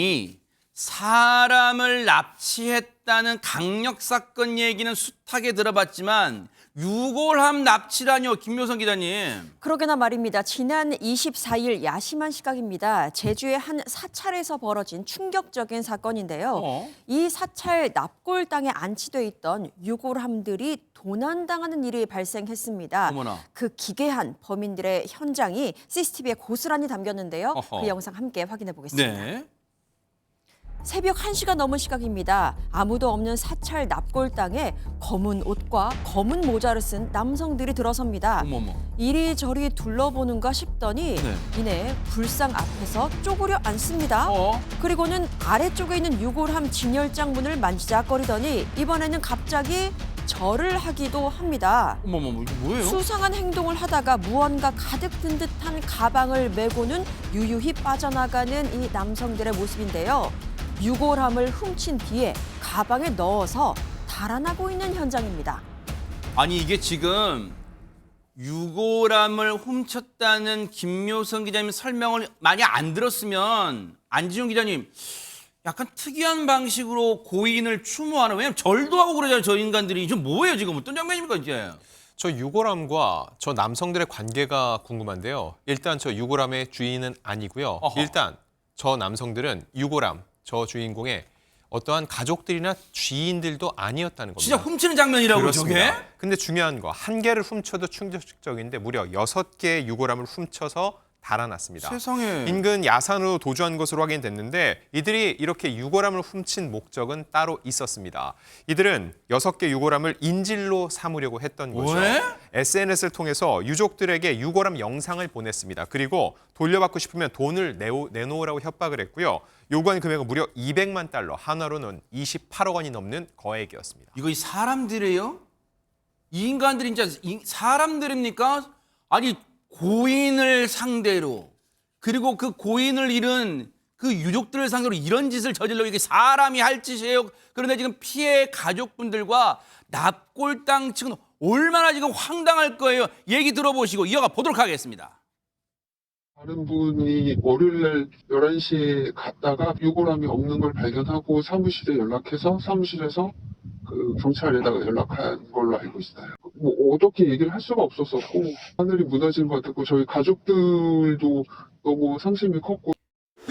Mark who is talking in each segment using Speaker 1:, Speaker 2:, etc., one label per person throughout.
Speaker 1: 아니 사람을 납치했다는 강력 사건 얘기는 숱하게 들어봤지만 유골함 납치라뇨, 김묘선 기자님.
Speaker 2: 그러게나 말입니다. 지난 24일 야심한 시각입니다. 제주의 한 사찰에서 벌어진 충격적인 사건인데요. 이 사찰 납골당에 안치돼 있던 유골함들이 도난당하는 일이 발생했습니다.
Speaker 1: 어머나.
Speaker 2: 그 기괴한 범인들의 현장이 CCTV에 고스란히 담겼는데요.
Speaker 1: 어허.
Speaker 2: 그 영상 함께 확인해 보겠습니다.
Speaker 1: 네.
Speaker 2: 새벽 1시가 넘은 시각입니다. 아무도 없는 사찰 납골당에 검은 옷과 검은 모자를 쓴 남성들이 들어섭니다.
Speaker 1: 어머머.
Speaker 2: 이리저리 둘러보는가 싶더니
Speaker 1: 네.
Speaker 2: 이내 불상 앞에서 쪼그려 앉습니다. 그리고는 아래쪽에 있는 유골함 진열장 문을 만지작거리더니 이번에는 갑자기 절을 하기도 합니다.
Speaker 1: 어머머, 이게 뭐예요?
Speaker 2: 수상한 행동을 하다가 무언가 가득 든 듯한 가방을 메고는 유유히 빠져나가는 이 남성들의 모습인데요. 유골함을 훔친 뒤에 가방에 넣어서 달아나고 있는 현장입니다.
Speaker 1: 아니 이게 지금 유골함을 훔쳤다는 김묘선 기자님 설명을 많이 안 들었으면 안지용 기자님 약간 특이한 방식으로 고인을 추모하는, 왜냐면 절도 하고 그러잖아요, 저 인간들이. 이게 뭐예요 지금? 어떤 장면입니까 이제?
Speaker 3: 저 유골함과 저 남성들의 관계가 궁금한데요. 일단 저 유골함의 주인은 아니고요.
Speaker 1: 어허.
Speaker 3: 일단 저 남성들은 유골함, 저 주인공의 어떠한 가족들이나 지인들도 아니었다는 겁니다.
Speaker 1: 진짜 훔치는 장면이라고요, 저게?
Speaker 3: 그렇습니다. 근데 중요한 거, 한 개를 훔쳐도 충격적인데 무려 6개의 유골함을 훔쳐서 달아났습니다.
Speaker 1: 세상에.
Speaker 3: 인근 야산으로 도주한 것으로 확인됐는데 이들이 이렇게 유골함을 훔친 목적은 따로 있었습니다. 이들은 6개 유골함을 인질로 삼으려고 했던 거죠.
Speaker 1: 왜?
Speaker 3: SNS를 통해서 유족들에게 유골함 영상을 보냈습니다. 그리고 돌려받고 싶으면 돈을 내놓으라고 협박을 했고요. 요구한 금액은 무려 200만 달러, 한화로는 28억 원이 넘는 거액이었습니다.
Speaker 1: 이거 이 사람들이에요? 이 인간들이 진짜 사람들입니까? 아니 고인을 상대로, 그리고 그 고인을 잃은 그 유족들을 상대로 이런 짓을 저질러, 이게 사람이 할 짓이에요. 그런데 지금 피해 가족분들과 납골당 측은 얼마나 지금 황당할 거예요. 얘기 들어보시고 이어가 보도록 하겠습니다.
Speaker 4: 다른 분이 월요일날 11시에 갔다가 유골함이 없는 걸 발견하고 사무실에 연락해서 사무실에서 그 경찰에다가 연락한 걸로 알고 있어요. 뭐 어떻게 얘기를 할 수가 없었었고 하늘이 무너진 것 같았고 저희 가족들도 너무 상심이 컸고.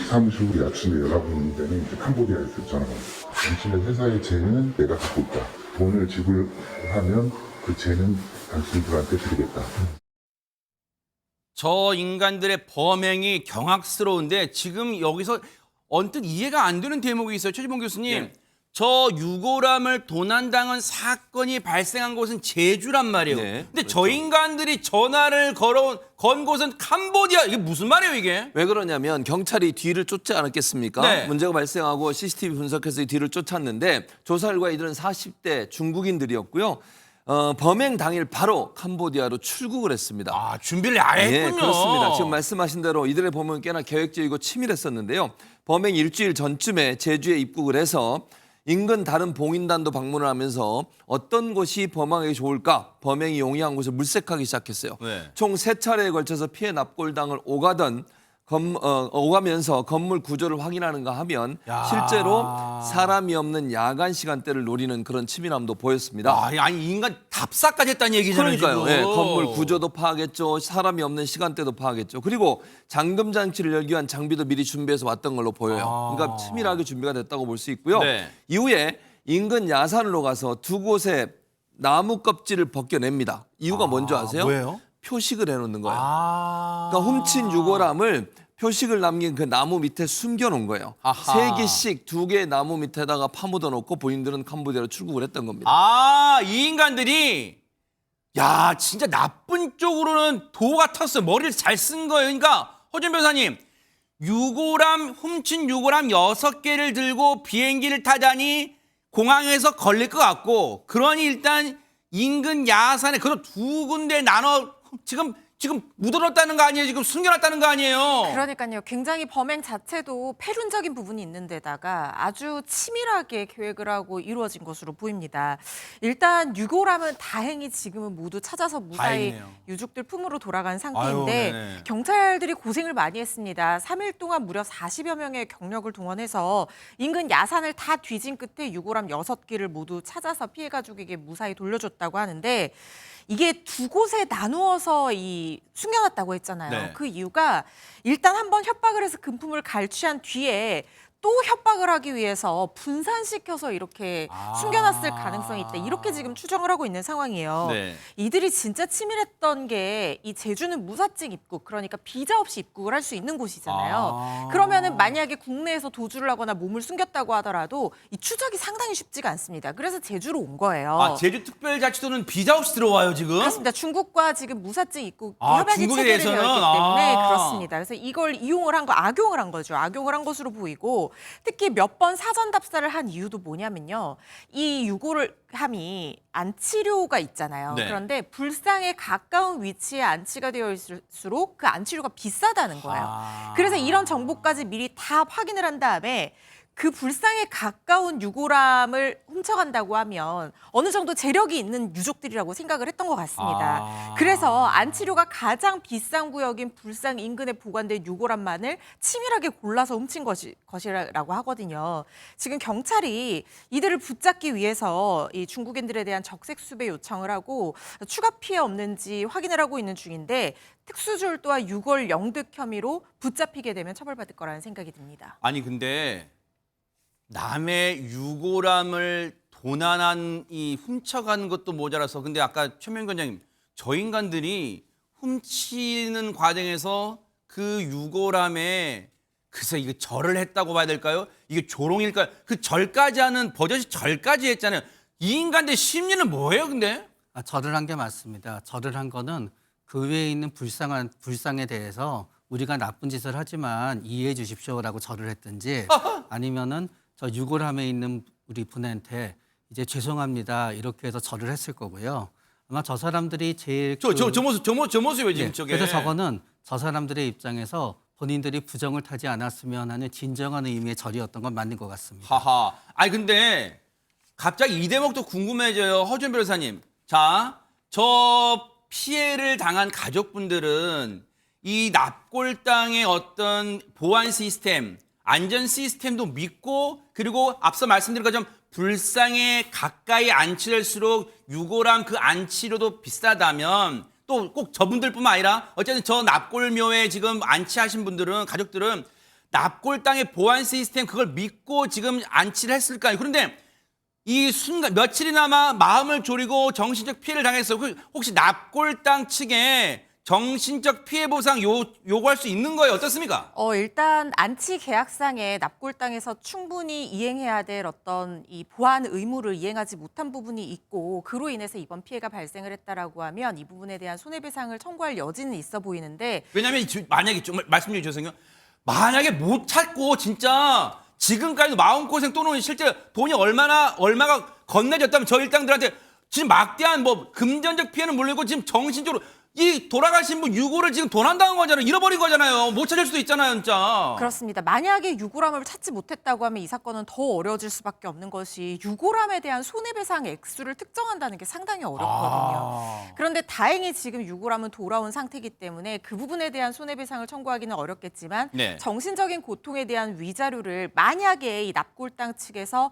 Speaker 5: 사무실 우리 아침에 연락 오는 데는 이제 캄보디아에 있었잖아. 당신의 회사의 재는 내가 갖고 있다. 돈을 지불하면 그 재는 당신들한테 드리겠다.
Speaker 1: 저 인간들의 범행이 경악스러운데 지금 여기서 언뜻 이해가 안 되는 대목이 있어요. 최지봉 교수님.
Speaker 3: 네.
Speaker 1: 저 유골함을 도난당한 사건이 발생한 곳은 제주란 말이에요.
Speaker 6: 네,
Speaker 1: 근데
Speaker 6: 그렇죠.
Speaker 1: 저 인간들이 전화를 건 곳은 캄보디아. 이게 무슨 말이에요, 이게?
Speaker 6: 왜 그러냐면 경찰이 뒤를 쫓지 않았겠습니까?
Speaker 1: 네.
Speaker 6: 문제가 발생하고 CCTV 분석해서 이 뒤를 쫓았는데 조사 결과 이들은 40대 중국인들이었고요. 범행 당일 바로 캄보디아로 출국을 했습니다.
Speaker 1: 아, 준비를 안
Speaker 6: 예,
Speaker 1: 했군요.
Speaker 6: 그렇습니다. 지금 말씀하신 대로 이들의 범행은 꽤나 계획적이고 치밀했었는데요. 범행 일주일 전쯤에 제주에 입국을 해서 인근 다른 봉인단도 방문을 하면서 어떤 곳이 범행하기 좋을까, 범행이 용이한 곳을 물색하기 시작했어요.
Speaker 1: 네.
Speaker 6: 총 3차례에 걸쳐서 피해 납골당을 오가면서 건물 구조를 확인하는가 하면
Speaker 1: 야.
Speaker 6: 실제로 사람이 없는 야간 시간대를 노리는 그런 치밀함도 보였습니다.
Speaker 1: 아니 인간 답사까지 했다는 얘기잖아요.
Speaker 6: 그러니까요.
Speaker 1: 지금.
Speaker 6: 예, 건물 구조도 파악했죠. 사람이 없는 시간대도 파악했죠. 그리고 잠금 장치를 열기 위한 장비도 미리 준비해서 왔던 걸로 보여요. 그러니까 치밀하게 준비가 됐다고 볼 수 있고요.
Speaker 1: 네.
Speaker 6: 이후에 인근 야산으로 가서 두 곳에 나무 껍질을 벗겨냅니다. 이유가 뭔지 아세요?
Speaker 1: 뭐예요?
Speaker 6: 표식을 해놓는 거예요.
Speaker 1: 아.
Speaker 6: 그러니까 훔친 유골함을 표식을 남긴 그 나무 밑에 숨겨놓은 거예요.
Speaker 1: 아하.
Speaker 6: 3개씩 2개의 나무 밑에다가 파묻어 놓고 본인들은 캄보디아로 출국을 했던 겁니다.
Speaker 1: 아, 이 인간들이 야, 진짜 나쁜 쪽으로는 도 같았어요. 머리를 잘 쓴 거예요. 그러니까 허준 변호사님, 훔친 유골함 6개를 들고 비행기를 타자니 공항에서 걸릴 것 같고, 그러니 일단 인근 야산에 그런 두 군데 나눠 지금 지금 묻어놨다는 거 아니에요? 지금 숨겨놨다는 거 아니에요?
Speaker 7: 그러니까요. 굉장히 범행 자체도 패륜적인 부분이 있는 데다가 아주 치밀하게 계획을 하고 이루어진 것으로 보입니다. 일단 유골함은 다행히 지금은 모두 찾아서 무사히
Speaker 1: 다행이네요.
Speaker 7: 유족들 품으로 돌아간
Speaker 1: 아유,
Speaker 7: 상태인데
Speaker 1: 네네.
Speaker 7: 경찰들이 고생을 많이 했습니다. 3일 동안 무려 40여 명의 경력을 동원해서 인근 야산을 다 뒤진 끝에 유골함 6기를 모두 찾아서 피해 가족에게 무사히 돌려줬다고 하는데 이게 두 곳에 나누어서 숨겨놨다고 했잖아요.
Speaker 1: 네.
Speaker 7: 그 이유가 일단 한번 협박을 해서 금품을 갈취한 뒤에 또 협박을 하기 위해서 분산시켜서 이렇게 숨겨놨을 가능성이 있다. 이렇게 지금 추정을 하고 있는 상황이에요.
Speaker 1: 네.
Speaker 7: 이들이 진짜 치밀했던 게 이 제주는 무사증 입국, 그러니까 비자 없이 입국을 할 수 있는 곳이잖아요. 그러면은 만약에 국내에서 도주를 하거나 몸을 숨겼다고 하더라도 이 추적이 상당히 쉽지가 않습니다. 그래서 제주로 온 거예요.
Speaker 1: 아, 제주특별자치도는 비자 없이 들어와요, 지금?
Speaker 7: 그렇습니다. 중국과 지금 무사증 입국
Speaker 1: 아,
Speaker 7: 협약이
Speaker 1: 중국에
Speaker 7: 체결이 되어 있기
Speaker 1: 대해서는?
Speaker 7: 때문에
Speaker 1: 아.
Speaker 7: 그렇습니다. 그래서 이걸 이용을 한 거, 악용을 한 거죠. 악용을 한 것으로 보이고 특히 몇 번 사전 답사를 한 이유도 뭐냐면요. 이 유골함이 안치료가 있잖아요.
Speaker 1: 네.
Speaker 7: 그런데 불상에 가까운 위치에 안치가 되어 있을수록 그 안치료가 비싸다는 거예요.
Speaker 1: 아.
Speaker 7: 그래서 이런 정보까지 미리 다 확인을 한 다음에 그 불상에 가까운 유골함을 훔쳐간다고 하면 어느 정도 재력이 있는 유족들이라고 생각을 했던 것 같습니다.
Speaker 1: 아.
Speaker 7: 그래서 안치료가 가장 비싼 구역인 불상 인근에 보관된 유골함만을 치밀하게 골라서 훔친 것이라고 하거든요. 지금 경찰이 이들을 붙잡기 위해서 이 중국인들에 대한 적색 수배 요청을 하고 추가 피해 없는지 확인을 하고 있는 중인데 특수졸도와 유골 영득 혐의로 붙잡히게 되면 처벌받을 거라는 생각이 듭니다.
Speaker 1: 아니, 근데 남의 유골함을 도난한 훔쳐가는 것도 모자라서 근데 아까 최명희 관장님 저 인간들이 훔치는 과정에서 그 유골함에 글쎄 이게 절을 했다고 봐야 될까요? 이게 조롱일까요? 그 절까지 하는 버젓이 절까지 했잖아요. 이 인간들 심리는 뭐예요, 근데?
Speaker 8: 절을 한 게 맞습니다. 절을 한 거는 그 외에 있는 불상에 대해서 우리가 나쁜 짓을 하지만 이해해 주십시오라고 절을 했든지 아니면은 저 유골함에 있는 우리 분한테 이제 죄송합니다 이렇게 해서 절을 했을 거고요. 아마 저 사람들이 제일
Speaker 1: 저 모습이에요, 지금
Speaker 8: 예,
Speaker 1: 저게.
Speaker 8: 그래서 저거는 저 사람들의 입장에서 본인들이 부정을 타지 않았으면 하는 진정한 의미의 절이었던 건 맞는 것 같습니다.
Speaker 1: 하하. 아니 근데 갑자기 이 대목도 궁금해져요, 허준 변호사님. 자, 저 피해를 당한 가족분들은 이 납골당의 어떤 보안 시스템, 안전 시스템도 믿고 그리고 앞서 말씀드린 것처럼 불상에 가까이 안치될수록 유골함 그 안치료도 비싸다면 또 꼭 저분들뿐만 아니라 어쨌든 저 납골묘에 지금 안치하신 분들은 가족들은 납골당의 보안 시스템 그걸 믿고 지금 안치를 했을까요? 그런데 이 순간 며칠이나마 마음을 졸이고 정신적 피해를 당했어요. 혹시 납골당 측에 정신적 피해 보상 요구할 수 있는 거예요? 어떻습니까?
Speaker 7: 일단 안치 계약상에 납골당에서 충분히 이행해야 될 어떤 이 보안 의무를 이행하지 못한 부분이 있고 그로 인해서 이번 피해가 발생을 했다라고 하면 이 부분에 대한 손해배상을 청구할 여지는 있어 보이는데
Speaker 1: 왜냐하면 만약에 정말 말씀 좀 주세요. 만약에 못 찾고 진짜 지금까지도 마음고생 또는 실제 돈이 얼마가 건네졌다면 저 일당들한테 지금 막대한 뭐 금전적 피해는 물리고 지금 정신적으로 이 돌아가신 분 유골을 지금 도난당한 거잖아요. 잃어버린 거잖아요. 못 찾을 수도 있잖아요, 진짜.
Speaker 7: 그렇습니다. 만약에 유골함을 찾지 못했다고 하면 이 사건은 더 어려워질 수밖에 없는 것이 유골함에 대한 손해배상 액수를 특정한다는 게 상당히 어렵거든요. 그런데 다행히 지금 유골함은 돌아온 상태이기 때문에 그 부분에 대한 손해배상을 청구하기는 어렵겠지만
Speaker 1: 네.
Speaker 7: 정신적인 고통에 대한 위자료를 만약에 이 납골당 측에서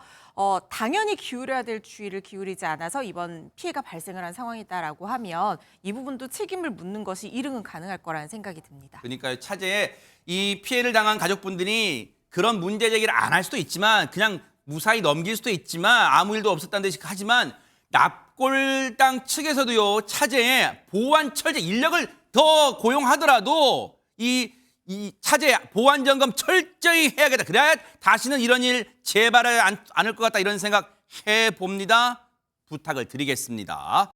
Speaker 7: 당연히 기울여야 될 주의를 기울이지 않아서 이번 피해가 발생을 한 상황이다라고 하면 이 부분도 책임을 묻는 것이 일응은 가능할 거라는 생각이 듭니다.
Speaker 1: 그러니까 차제에 이 피해를 당한 가족분들이 그런 문제 제기를 안 할 수도 있지만 그냥 무사히 넘길 수도 있지만 아무 일도 없었다는 듯이 하지만 납골당 측에서도요 차제에 보안 철저 인력을 더 고용하더라도 이 차제 보안 점검 철저히 해야겠다. 그래야 다시는 이런 일 재발하지 않을 것 같다 이런 생각 해봅니다. 부탁을 드리겠습니다.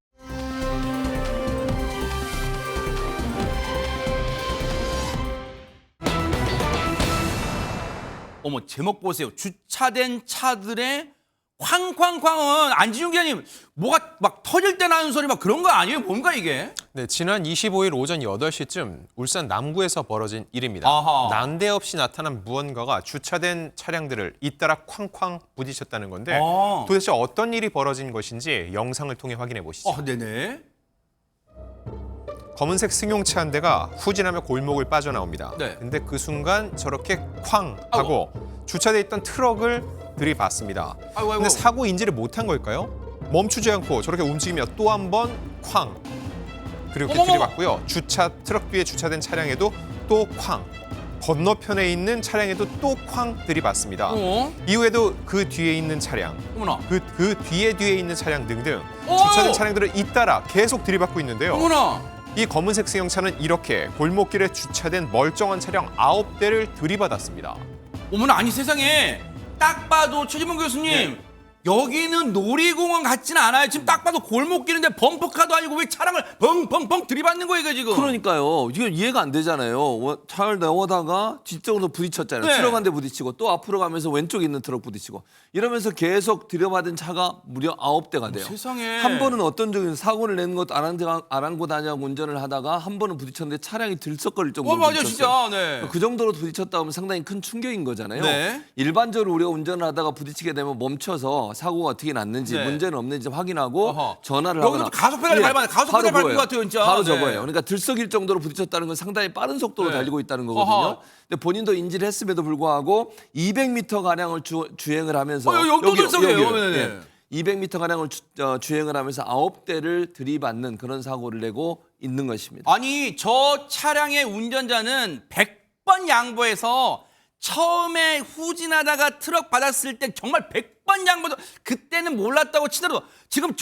Speaker 1: 어머 제목 보세요. 주차된 차들의 쾅쾅쾅은 안진용 기자님 뭐가 막 터질 때 나는 소리 막 그런 거 아니에요? 뭔가 이게?
Speaker 3: 네, 지난 25일 오전 8시쯤 울산 남구에서 벌어진 일입니다.
Speaker 1: 아하.
Speaker 3: 난데없이 나타난 무언가가 주차된 차량들을 잇따라 쾅쾅 부딪혔다는 건데
Speaker 1: 아.
Speaker 3: 도대체 어떤 일이 벌어진 것인지 영상을 통해 확인해 보시죠.
Speaker 1: 네네.
Speaker 3: 검은색 승용차 한 대가 후진하며 골목을 빠져나옵니다.
Speaker 1: 네.
Speaker 3: 근데 그 순간 저렇게 쾅 하고 주차돼 있던 트럭을 들이받습니다.
Speaker 1: 아이고.
Speaker 3: 근데 사고 인지를 못한 걸까요? 멈추지 않고 저렇게 움직이며 또 한 번 쾅. 그렇게
Speaker 1: 어머머.
Speaker 3: 들이받고요. 트럭 뒤에 주차된 차량에도 또 쾅. 건너편에 있는 차량에도 또 쾅 들이받습니다. 이후에도 그 뒤에 있는 차량,
Speaker 1: 어머나.
Speaker 3: 그 뒤에 있는 차량 등등
Speaker 1: 어머.
Speaker 3: 주차된 차량들을 잇따라 계속 들이받고 있는데요.
Speaker 1: 어머나.
Speaker 3: 이 검은색 승용차는 이렇게 골목길에 주차된 멀쩡한 차량 9대를 들이받았습니다.
Speaker 1: 어머나, 아니 세상에 딱 봐도 최진봉 교수님
Speaker 3: 네.
Speaker 1: 여기는 놀이공원 같지는 않아요. 지금 딱 봐도 골목길인데 범퍼카도 아니고 왜 차량을 벙벙벙 들이받는 거예요, 이거 지금?
Speaker 6: 그러니까요. 이게 이해가 안 되잖아요. 차를 내오다가 뒤쪽으로 부딪혔잖아요.
Speaker 1: 네.
Speaker 6: 트럭 한 대 부딪히고 또 앞으로 가면서 왼쪽에 있는 트럭 부딪히고 이러면서 계속 들여받은 차가 무려 9대가 돼요.
Speaker 1: 세상에.
Speaker 6: 한 번은 어떤 적이 사고를 내는 것도 아랑곳하냐고 운전을 하다가 한 번은 부딪혔는데 차량이 들썩거릴 정도로
Speaker 1: 맞아요,
Speaker 6: 부딪혔어요.
Speaker 1: 진짜. 네.
Speaker 6: 그 정도로 부딪혔다 하면 상당히 큰 충격인 거잖아요.
Speaker 1: 네.
Speaker 6: 일반적으로 우리가 운전을 하다가 부딪히게 되면 멈춰서 사고가 어떻게 났는지
Speaker 1: 네.
Speaker 6: 문제는 없는지 확인하고
Speaker 1: 어허.
Speaker 6: 전화를
Speaker 1: 여기도
Speaker 6: 하거나
Speaker 1: 가속 페달을 밟아야 돼. 가속
Speaker 6: 바로
Speaker 1: 페달 밟은
Speaker 6: 그거예요.
Speaker 1: 것 같아요, 진짜.
Speaker 6: 바로
Speaker 1: 네.
Speaker 6: 저거예요. 그러니까 들썩일 정도로 부딪혔다는 건 상당히 빠른 속도로
Speaker 1: 네.
Speaker 6: 달리고 있다는 거거든요.
Speaker 1: 어허.
Speaker 6: 근데 본인도 인지를 했음에도 불구하고 200m 가량을 주행을 하면서
Speaker 1: 여기도 들썩여요.
Speaker 6: 여기요.
Speaker 1: 네네.
Speaker 6: 200m 가량을 주행을 하면서 9대를 들이받는 그런 사고를 내고 있는 것입니다.
Speaker 1: 아니 저 차량의 운전자는 100번 양보해서 처음에 후진하다가 트럭 받았을 때 정말 100번 양보도 그때는 몰랐다고 치더라도 지금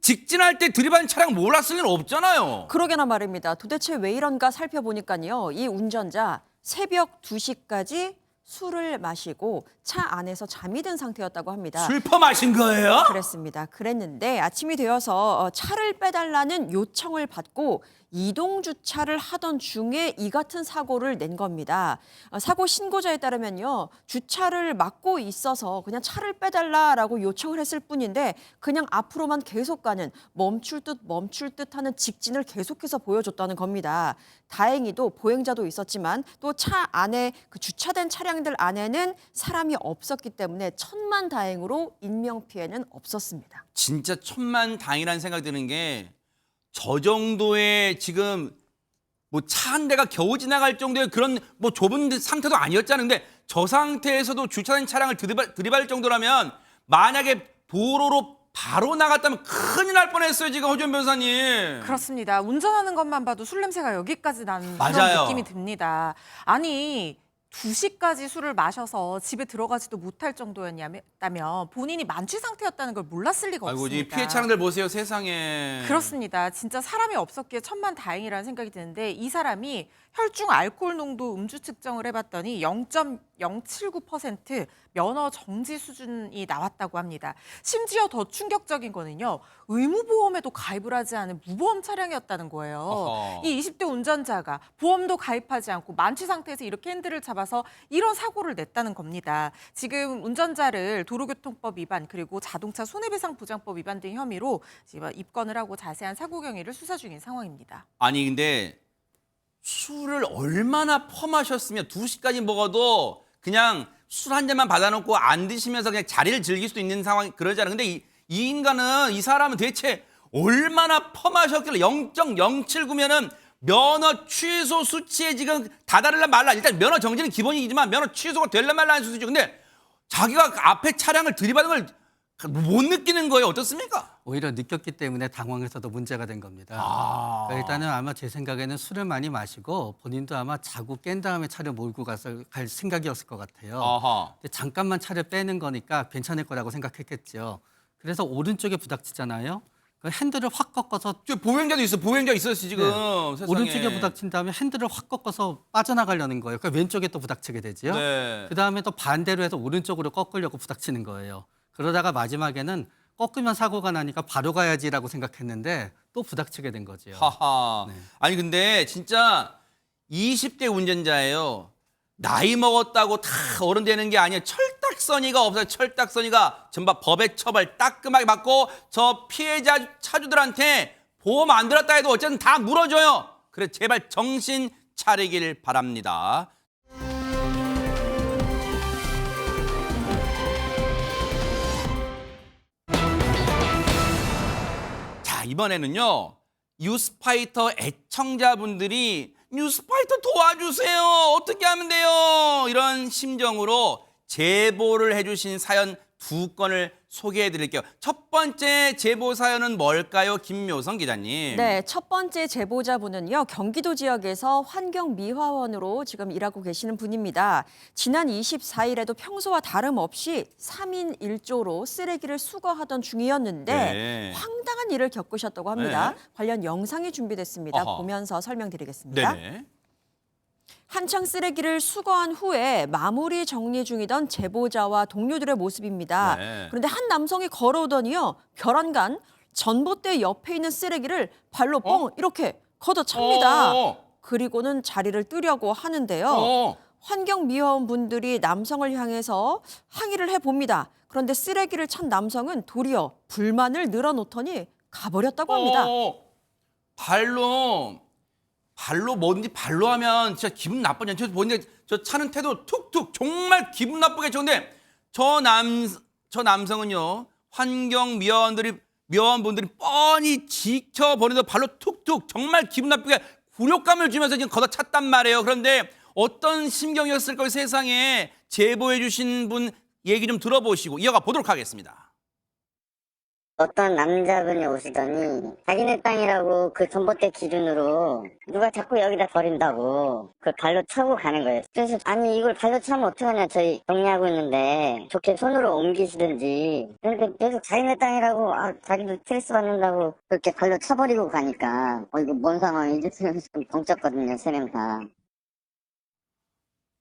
Speaker 1: 직진할 때 들이받은 차량 몰랐을 리는 없잖아요.
Speaker 2: 그러게나 말입니다. 도대체 왜 이런가 살펴보니까요. 이 운전자 새벽 2시까지 술을 마시고 차 안에서 잠이 든 상태였다고 합니다.
Speaker 1: 술 퍼마신 거예요?
Speaker 2: 그랬습니다. 그랬는데 아침이 되어서 차를 빼달라는 요청을 받고 이동 주차를 하던 중에 이 같은 사고를 낸 겁니다. 사고 신고자에 따르면요. 주차를 막고 있어서 그냥 차를 빼달라라고 요청을 했을 뿐인데 그냥 앞으로만 계속 가는 멈출 듯 하는 직진을 계속해서 보여줬다는 겁니다. 다행히도 보행자도 있었지만 또 차 안에 그 주차된 차량들 안에는 사람이 없었기 때문에 천만다행으로 인명피해는 없었습니다.
Speaker 1: 진짜 천만다행이라는 생각이 드는 게 저 정도의 지금 뭐 차 한 대가 겨우 지나갈 정도의 그런 뭐 좁은 상태도 아니었잖아요. 근데 저 상태에서도 주차된 차량을 들이받을 정도라면 만약에 도로로 바로 나갔다면 큰일 날 뻔했어요. 지금 허준 변호사님.
Speaker 7: 그렇습니다. 운전하는 것만 봐도 술 냄새가 여기까지 나는
Speaker 1: 맞아요.
Speaker 7: 그런 느낌이 듭니다. 아니 2시까지 술을 마셔서 집에 들어가지도 못할 정도였다면 본인이 만취 상태였다는 걸 몰랐을 리가
Speaker 1: 아이고 이
Speaker 7: 없습니다.
Speaker 1: 피해 차량들 보세요. 세상에.
Speaker 7: 그렇습니다. 진짜 사람이 없었기에 천만다행이라는 생각이 드는데 이 사람이 혈중 알코올 농도 음주 측정을 해봤더니 0.079% 면허 정지 수준이 나왔다고 합니다. 심지어 더 충격적인 거는요. 의무보험에도 가입을 하지 않은 무보험 차량이었다는 거예요.
Speaker 1: 어허.
Speaker 7: 이 20대 운전자가 보험도 가입하지 않고 만취 상태에서 이렇게 핸들을 잡아서 이런 사고를 냈다는 겁니다. 지금 운전자를 도로교통법 위반 그리고 자동차 손해배상보장법 위반 등 혐의로 지금 입건을 하고 자세한 사고 경위를 수사 중인 상황입니다.
Speaker 1: 아니 근데 술을 얼마나 퍼마셨으면 2시까지 먹어도 그냥 술 한 잔만 받아놓고 안 드시면서 그냥 자리를 즐길 수도 있는 상황 그러잖아요. 근데 이 인간은 이 사람은 대체 얼마나 퍼마셨길래 0.079면은 면허 취소 수치에 지금 다다를라 말라. 일단 면허 정지는 기본이지만 면허 취소가 될라 말라 하는 수준이죠. 근데 자기가 앞에 차량을 들이받은 걸 못 느끼는 거예요. 어떻습니까?
Speaker 8: 오히려 느꼈기 때문에 당황해서도 문제가 된 겁니다.
Speaker 1: 아.
Speaker 8: 그러니까 일단은 아마 제 생각에는 술을 많이 마시고 본인도 아마 자고 깬 다음에 차를 몰고 갈 생각이었을 것 같아요.
Speaker 1: 아하.
Speaker 8: 근데 잠깐만 차를 빼는 거니까 괜찮을 거라고 생각했겠죠. 그래서 오른쪽에 부닥치잖아요. 그 핸들을 확 꺾어서
Speaker 1: 저 보행자도 있어. 보행자 있었지 지금. 세상에.
Speaker 8: 오른쪽에 부닥친 다음에 핸들을 확 꺾어서 빠져나가려는 거예요. 그러니까 왼쪽에 또 부닥치게 되죠.
Speaker 1: 네.
Speaker 8: 그 다음에 또 반대로 해서 오른쪽으로 꺾으려고 부닥치는 거예요. 그러다가 마지막에는 꺾으면 사고가 나니까 바로 가야지라고 생각했는데 또 부닥치게 된 거죠.
Speaker 1: 하하.
Speaker 8: 네.
Speaker 1: 아니 근데 진짜 20대 운전자예요. 나이 먹었다고 다 어른 되는 게 아니에요. 철딱서니가 없어요. 철딱서니가 전부 법의 처벌 따끔하게 받고 저 피해자 차주들한테 보험 안 들었다 해도 어쨌든 다 물어줘요. 그래 제발 정신 차리길 바랍니다. 자, 이번에는요. 뉴스파이터 애청자분들이 뉴스파이터 도와주세요. 어떻게 하면 돼요? 이런 심정으로 제보를 해주신 사연 2건을 소개해드릴게요. 첫 번째 제보 사연은 뭘까요? 김묘성 기자님.
Speaker 2: 네, 첫 번째 제보자분은요. 경기도 지역에서 환경미화원으로 지금 일하고 계시는 분입니다. 지난 24일에도 평소와 다름없이 3인 1조로 쓰레기를 수거하던 중이었는데
Speaker 1: 네.
Speaker 2: 황당한 일을 겪으셨다고 합니다.
Speaker 1: 네.
Speaker 2: 관련 영상이 준비됐습니다.
Speaker 1: 어허.
Speaker 2: 보면서 설명드리겠습니다.
Speaker 1: 네네.
Speaker 2: 한창 쓰레기를 수거한 후에 마무리 정리 중이던 제보자와 동료들의 모습입니다.
Speaker 1: 네.
Speaker 2: 그런데 한 남성이 걸어오더니요. 벼란간 전봇대 옆에 있는 쓰레기를 발로 뻥 이렇게 걷어찹니다. 그리고는 자리를 뜨려고 하는데요. 환경미화원 분들이 남성을 향해서 항의를 해봅니다. 그런데 쓰레기를 찬 남성은 도리어 불만을 늘어놓더니 가버렸다고 합니다.
Speaker 1: 발로 뭐든지 발로 하면 진짜 기분 나쁘지 않죠. 보는데 저 차는 태도 툭툭 정말 기분 나쁘게 좋은데 저 남성은요 미화원분들이 뻔히 지켜보면서 발로 툭툭 정말 기분 나쁘게 굴욕감을 주면서 지금 걷어찼단 말이에요. 그런데 어떤 심경이었을 거예요. 세상에 제보해 주신 분 얘기 좀 들어보시고 이어가 보도록 하겠습니다.
Speaker 9: 어떤 남자분이 오시더니 자기네 땅이라고 그 전봇대 기준으로 누가 자꾸 여기다 버린다고 그걸 발로 차고 가는 거예요. 그래서 아니 이걸 발로 차면 어떡하냐 저희 정리하고 있는데 좋게 손으로 옮기시든지 그러니까 계속 자기네 땅이라고 자기도 스트레스 받는다고 그렇게 발로 차버리고 가니까 이거 뭔 상황이지? 좀 벙쪘거든요 3명 다.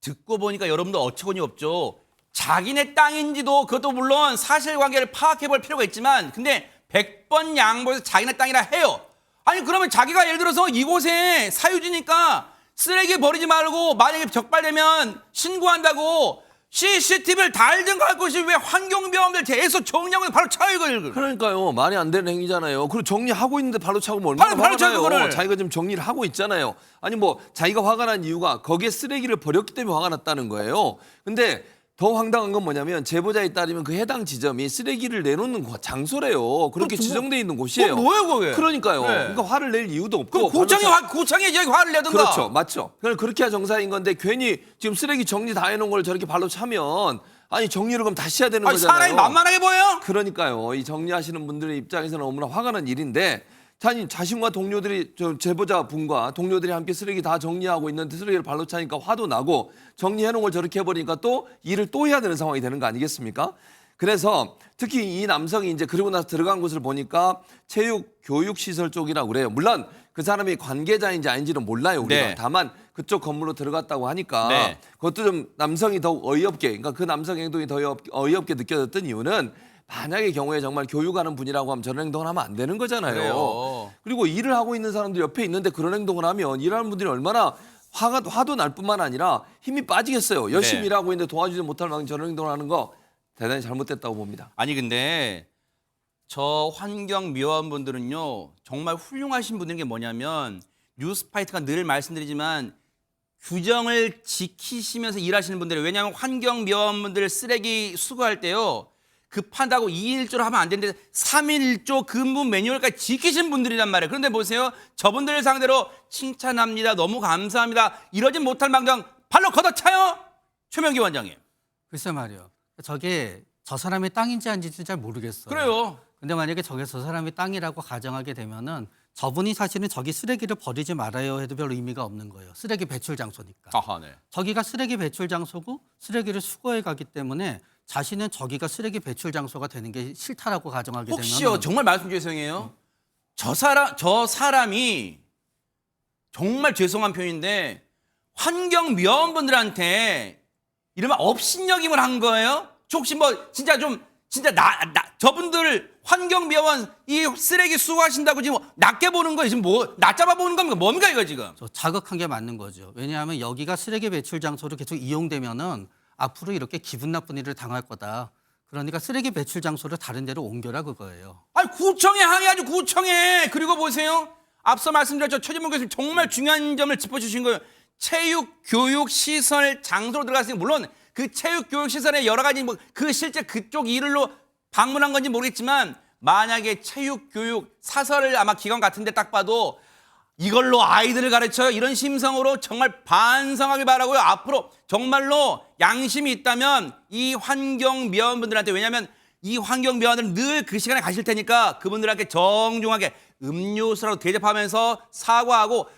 Speaker 1: 듣고 보니까 여러분들 어처구니 없죠. 자기네 땅인지도 그것도 물론 사실관계를 파악해볼 필요가 있지만 근데 100번 양보해서 자기네 땅이라 해요. 아니 그러면 자기가 예를 들어서 이곳에 사유지니까 쓰레기 버리지 말고 만약에 적발되면 신고한다고 CCTV를 달든가 할 것이 왜 환경미화원들 계속 정리하고 바로 차요 이걸.
Speaker 6: 그러니까요. 말이 안 되는 행위잖아요. 그리고 정리하고 있는데 발로 차고 뭐 얼마나
Speaker 1: 발로
Speaker 6: 화가
Speaker 1: 차요,
Speaker 6: 나요.
Speaker 1: 그거를.
Speaker 6: 자기가 지금 정리를 하고 있잖아요. 아니 뭐 자기가 화가 난 이유가 거기에 쓰레기를 버렸기 때문에 화가 났다는 거예요. 근데 더 황당한 건 뭐냐면 제보자에 따르면 그 해당 지점이 쓰레기를 내놓는 장소래요. 그렇게 지정돼 있는 곳이에요.
Speaker 1: 뭐예요 그게?
Speaker 6: 그러니까요.
Speaker 1: 네.
Speaker 6: 그러니까 화를 낼 이유도 없고.
Speaker 1: 그럼 고창에 이제 화를 내든가.
Speaker 6: 그렇죠. 맞죠. 그렇게 해야 정상인 건데 괜히 지금 쓰레기 정리 다 해놓은 걸 저렇게 발로 차면 아니 정리를 그럼 다시 해야 되는
Speaker 1: 아니,
Speaker 6: 거잖아요.
Speaker 1: 사람이 만만하게 보여?
Speaker 6: 그러니까요. 이 정리하시는 분들의 입장에서는 너무나 화가 난 일인데 자신과 동료들이 제보자 분과 동료들이 함께 쓰레기 다 정리하고 있는데 쓰레기를 발로 차니까 화도 나고 정리해놓은 걸 저렇게 해버리니까 또 일을 또 해야 되는 상황이 되는 거 아니겠습니까? 그래서 특히 이 남성이 이제 그러고 나서 들어간 곳을 보니까 체육교육시설 쪽이라고 그래요. 물론 그 사람이 관계자인지 아닌지는 몰라요. 우리가.
Speaker 1: 네.
Speaker 6: 다만 그쪽 건물로 들어갔다고 하니까
Speaker 1: 네.
Speaker 6: 그것도 좀 남성이 더욱 어이없게 그러니까 그 남성 행동이 더 어이없게 느껴졌던 이유는 만약의 경우에 정말 교육하는 분이라고 하면 저런 행동을 하면 안 되는 거잖아요.
Speaker 1: 그래요.
Speaker 6: 그리고 일을 하고 있는 사람들 옆에 있는데 그런 행동을 하면 일하는 분들이 얼마나 화도 날 뿐만 아니라 힘이 빠지겠어요. 열심히
Speaker 1: 네.
Speaker 6: 일하고 있는데 도와주지 못할 만큼 저런 행동을 하는 거 대단히 잘못됐다고 봅니다.
Speaker 1: 아니 근데 저 환경미화원분들은요 정말 훌륭하신 분인 게 뭐냐면 뉴스파이터가 늘 말씀드리지만 규정을 지키시면서 일하시는 분들이 왜냐하면 환경미화원분들 쓰레기 수거할 때요 급하다고 2인 1조로 하면 안 되는데 3인 1조 근무 매뉴얼까지 지키신 분들이란 말이에요. 그런데 보세요. 저분들을 상대로 칭찬합니다. 너무 감사합니다. 이러진 못할 망정 발로 걷어차요. 최명기 원장님.
Speaker 8: 글쎄 말이요. 저게 저 사람의 땅인지 아닌지 잘 모르겠어요.
Speaker 1: 그래요.
Speaker 8: 근데 만약에 저게 저 사람의 땅이라고 가정하게 되면은 저분이 사실은 저기 쓰레기를 버리지 말아요 해도 별 의미가 없는 거예요. 쓰레기 배출 장소니까.
Speaker 1: 아하, 네.
Speaker 8: 저기가 쓰레기 배출 장소고 쓰레기를 수거해 가기 때문에 자신은 저기가 쓰레기 배출 장소가 되는 게 싫다라고 가정하게
Speaker 1: 혹시요
Speaker 8: 되면
Speaker 1: 정말 말씀 죄송해요. 저 사람이 정말 죄송한 표현인데 환경미화원분들한테 이러면 업신여김을 한 거예요? 혹시 뭐 진짜 저분들 환경미화원 이 쓰레기 수거하신다고 지금 낮게 보는 거예요? 지금 뭐 낮잡아 보는 겁니까? 뭡니까 이거 지금?
Speaker 8: 자극한 게 맞는 거죠. 왜냐하면 여기가 쓰레기 배출 장소로 계속 이용되면은 앞으로 이렇게 기분 나쁜 일을 당할 거다. 그러니까 쓰레기 배출 장소를 다른 데로 옮겨라 그거예요.
Speaker 1: 아니 구청에 항의하죠, 구청에. 그리고 보세요. 앞서 말씀드렸죠. 최진봉 교수님 정말 중요한 점을 짚어주신 거예요. 체육 교육 시설 장소로 들어갔으니 물론 그 체육 교육 시설에 여러 가지 뭐 그 실제 그쪽 일로 방문한 건지 모르겠지만 만약에 체육 교육 사설 아마 기관 같은데 딱 봐도 이걸로 아이들을 가르쳐요. 이런 심성으로 정말 반성하길 바라고요. 앞으로 정말로 양심이 있다면 이 환경미화원분들한테, 왜냐하면 이 환경미화원들은 늘 그 시간에 가실 테니까 그분들한테 정중하게 음료수라도 대접하면서 사과하고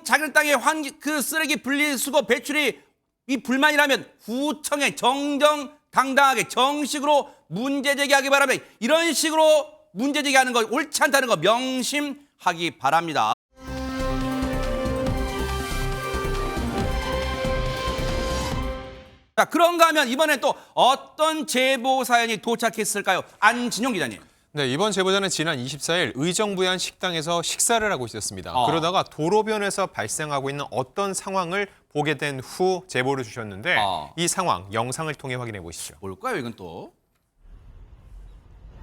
Speaker 1: 자기 땅에 그 쓰레기 분리수거 배출이 이 불만이라면 구청에 정정당당하게 정식으로 문제 제기하기 바랍니다. 이런 식으로 문제 제기하는 거 옳지 않다는 거 명심하기 바랍니다. 자, 그런가 하면 이번에 또 어떤 제보 사연이 도착했을까요? 안진용 기자님.
Speaker 3: 네, 이번 제보자는 지난 24일 의정부의 한 식당에서 식사를 하고 있었습니다. 그러다가 도로변에서 발생하고 있는 어떤 상황을 보게 된 후 제보를 주셨는데 이 상황 영상을 통해 확인해 보시죠.
Speaker 1: 뭘까요, 이건 또?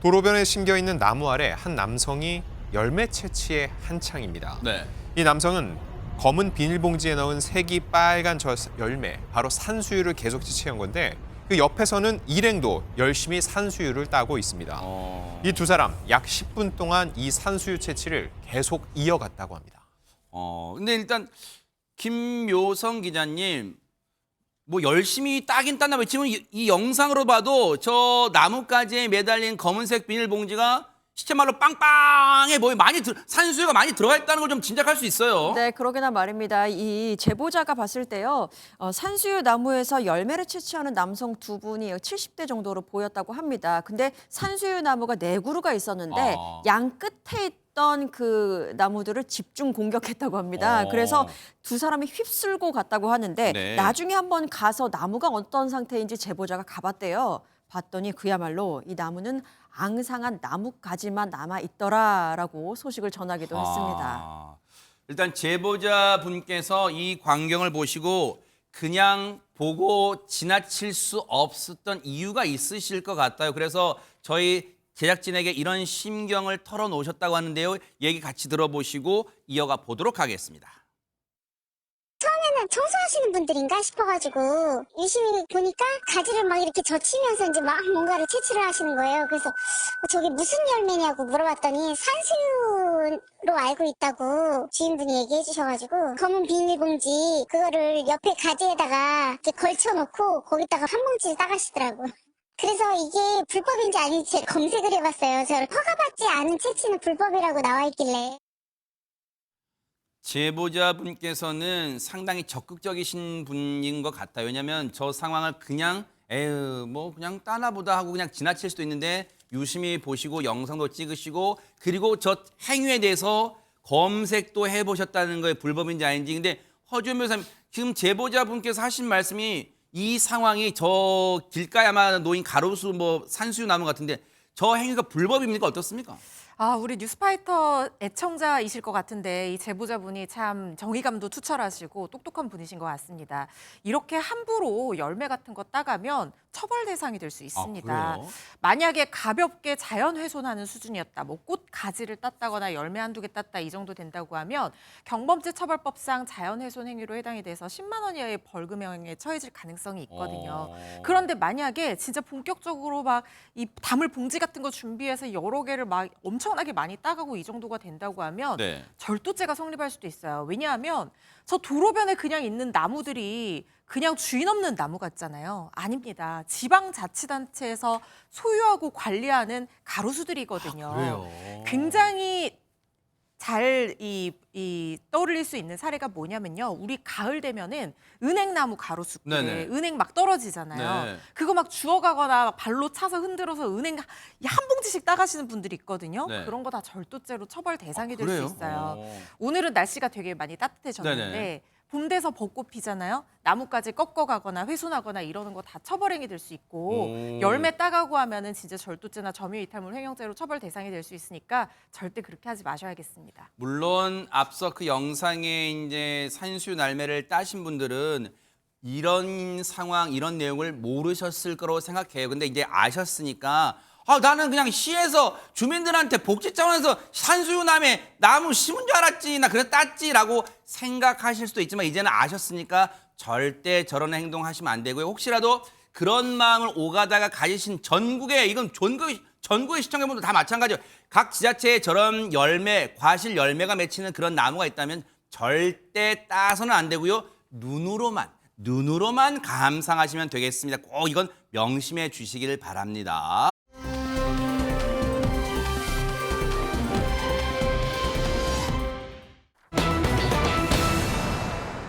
Speaker 3: 도로변에 심겨 있는 나무 아래 한 남성이 열매 채취에 한창입니다.
Speaker 1: 네.
Speaker 3: 이 남성은 검은 비닐봉지에 넣은 색이 빨간 저 열매, 바로 산수유를 계속 채취한 건데 그 옆에서는 일행도 열심히 산수유를 따고 있습니다. 이 두 사람 약 10분 동안 이 산수유 채취를 계속 이어갔다고 합니다.
Speaker 1: 근데 일단 김묘성 기자님, 뭐 열심히 따긴 땄나 봐요. 지금 이 영상으로 봐도 저 나뭇가지에 매달린 검은색 비닐봉지가 시체말로 빵빵해 보여. 산수유가 많이 들어가 있다는 걸 좀 짐작할 수 있어요.
Speaker 2: 네, 그러게나 말입니다. 이 제보자가 봤을 때요, 산수유 나무에서 열매를 채취하는 남성 두 분이 70대 정도로 보였다고 합니다. 근데 산수유 나무가 4그루가 있었는데 양 끝에 있던 그 나무들을 집중 공격했다고 합니다. 그래서 두 사람이 휩쓸고 갔다고 하는데
Speaker 1: 네.
Speaker 2: 나중에 한번 가서 나무가 어떤 상태인지 제보자가 가봤대요. 봤더니 그야말로 이 나무는 앙상한 나뭇가지만 남아있더라라고 소식을 전하기도 했습니다.
Speaker 1: 일단 제보자분께서 이 광경을 보시고 그냥 보고 지나칠 수 없었던 이유가 있으실 것 같아요. 그래서 저희 제작진에게 이런 심경을 털어놓으셨다고 하는데요. 얘기 같이 들어보시고 이어가 보도록 하겠습니다.
Speaker 10: 처음에는 청소하시는 분들인가 싶어가지고 유심히 보니까 가지를 막 이렇게 젖히면서 이제 막 뭔가를 채취를 하시는 거예요. 그래서 저게 무슨 열매냐고 물어봤더니 산수유로 알고 있다고 주인분이 얘기해 주셔가지고 검은 비닐봉지 그거를 옆에 가지에다가 이렇게 걸쳐놓고 거기다가 한 봉지를 따가시더라고. 그래서 이게 불법인지 아닌지 검색을 해봤어요. 저는 허가받지 않은 채취는 불법이라고 나와 있길래.
Speaker 1: 제보자분께서는 상당히 적극적이신 분인 것 같아요. 왜냐하면 저 상황을 그냥 그냥 따나보다 하고 그냥 지나칠 수도 있는데 유심히 보시고 영상도 찍으시고 그리고 저 행위에 대해서 검색도 해보셨다는 거에 불법인지 아닌지. 근데 허주현 변호사님, 지금 제보자분께서 하신 말씀이 이 상황이 저 길가에 아마 놓인 가로수 산수유 나무 같은데 저 행위가 불법입니까? 어떻습니까?
Speaker 7: 우리 뉴스파이터 애청자이실 것 같은데 이 제보자분이 참 정의감도 투철하시고 똑똑한 분이신 것 같습니다. 이렇게 함부로 열매 같은 거 따가면 처벌 대상이 될 수 있습니다.
Speaker 1: 그래요?
Speaker 7: 만약에 가볍게 자연 훼손하는 수준이었다. 뭐 꽃 가지를 땄다거나 열매 한두 개 땄다 이 정도 된다고 하면 경범죄 처벌법상 자연 훼손 행위로 해당이 돼서 10만 원 이하의 벌금형에 처해질 가능성이 있거든요. 그런데 만약에 진짜 본격적으로 막 이 담을 봉지 같은 거 준비해서 여러 개를 막 엄청나게 많이 따가고 이 정도가 된다고 하면
Speaker 1: 네.
Speaker 7: 절도죄가 성립할 수도 있어요. 왜냐하면 저 도로변에 그냥 있는 나무들이 그냥 주인 없는 나무 같잖아요. 아닙니다. 지방자치단체에서 소유하고 관리하는 가로수들이거든요.
Speaker 1: 그래요?
Speaker 7: 굉장히 잘 떠올릴 수 있는 사례가 뭐냐면요. 우리 가을 되면은 은행나무 가로수길,
Speaker 1: 네네.
Speaker 7: 은행 막 떨어지잖아요.
Speaker 1: 네.
Speaker 7: 그거 막 주워가거나 발로 차서 흔들어서 은행 한 봉지씩 따가시는 분들이 있거든요.
Speaker 1: 네.
Speaker 7: 그런 거 다 절도죄로 처벌 대상이 될
Speaker 1: 그래요?
Speaker 7: 수 있어요. 오늘은 날씨가 되게 많이 따뜻해졌는데
Speaker 1: 네네.
Speaker 7: 봄 돼서 벚꽃 피잖아요. 나뭇가지 꺾어가거나 훼손하거나 이러는 거 다 처벌행위 될 수 있고 열매 따가고 하면은 진짜 절도죄나 점유이탈물 횡령죄로 처벌 대상이 될 수 있으니까 절대 그렇게 하지 마셔야겠습니다.
Speaker 1: 물론 앞서 그 영상에 이제 산수유 날매를 따신 분들은 이런 상황, 이런 내용을 모르셨을 거라고 생각해요. 근데 이제 아셨으니까 나는 그냥 시에서 주민들한테 복지 차원에서 산수유남에 나무 심은 줄 알았지, 나 그래서 땄지라고 생각하실 수도 있지만 이제는 아셨으니까 절대 저런 행동하시면 안 되고요. 혹시라도 그런 마음을 오가다가 가지신 전국의 이건 전국의 시청자분들 다 마찬가지예요. 각 지자체에 저런 열매, 과실 열매가 맺히는 그런 나무가 있다면 절대 따서는 안 되고요. 눈으로만 감상하시면 되겠습니다. 꼭 이건 명심해 주시기를 바랍니다.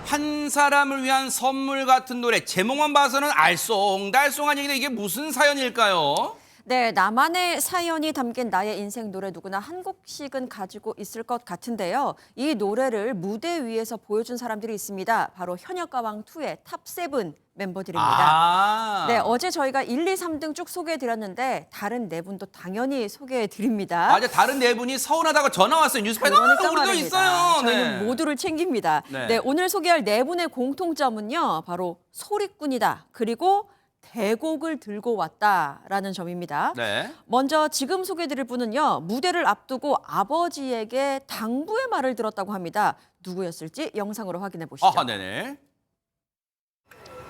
Speaker 1: 한 사람을 위한 선물 같은 노래, 제목만 봐서는 알쏭달쏭한 얘기인데 이게 무슨 사연일까요?
Speaker 2: 네, 나만의 사연이 담긴 나의 인생 노래 누구나 한 곡씩은 가지고 있을 것 같은데요. 이 노래를 무대 위에서 보여준 사람들이 있습니다. 바로 현역가왕2의 탑7 멤버들입니다. 네, 어제 저희가 1, 2, 3등 쭉 소개해드렸는데 다른 네 분도 당연히 소개해드립니다.
Speaker 1: 맞아, 다른 네 분이 서운하다고 전화 왔어요. 뉴스파에
Speaker 2: 그러니까
Speaker 1: 우리도
Speaker 2: 말입니다.
Speaker 1: 있어요.
Speaker 2: 저희는
Speaker 1: 네.
Speaker 2: 모두를 챙깁니다.
Speaker 1: 네.
Speaker 2: 네, 오늘 소개할 네 분의 공통점은요. 바로 소리꾼이다. 그리고 대곡을 들고 왔다라는 점입니다.
Speaker 1: 네.
Speaker 2: 먼저 지금 소개해드릴 분은요. 무대를 앞두고 아버지에게 당부의 말을 들었다고 합니다. 누구였을지 영상으로 확인해 보시죠.
Speaker 1: 네네.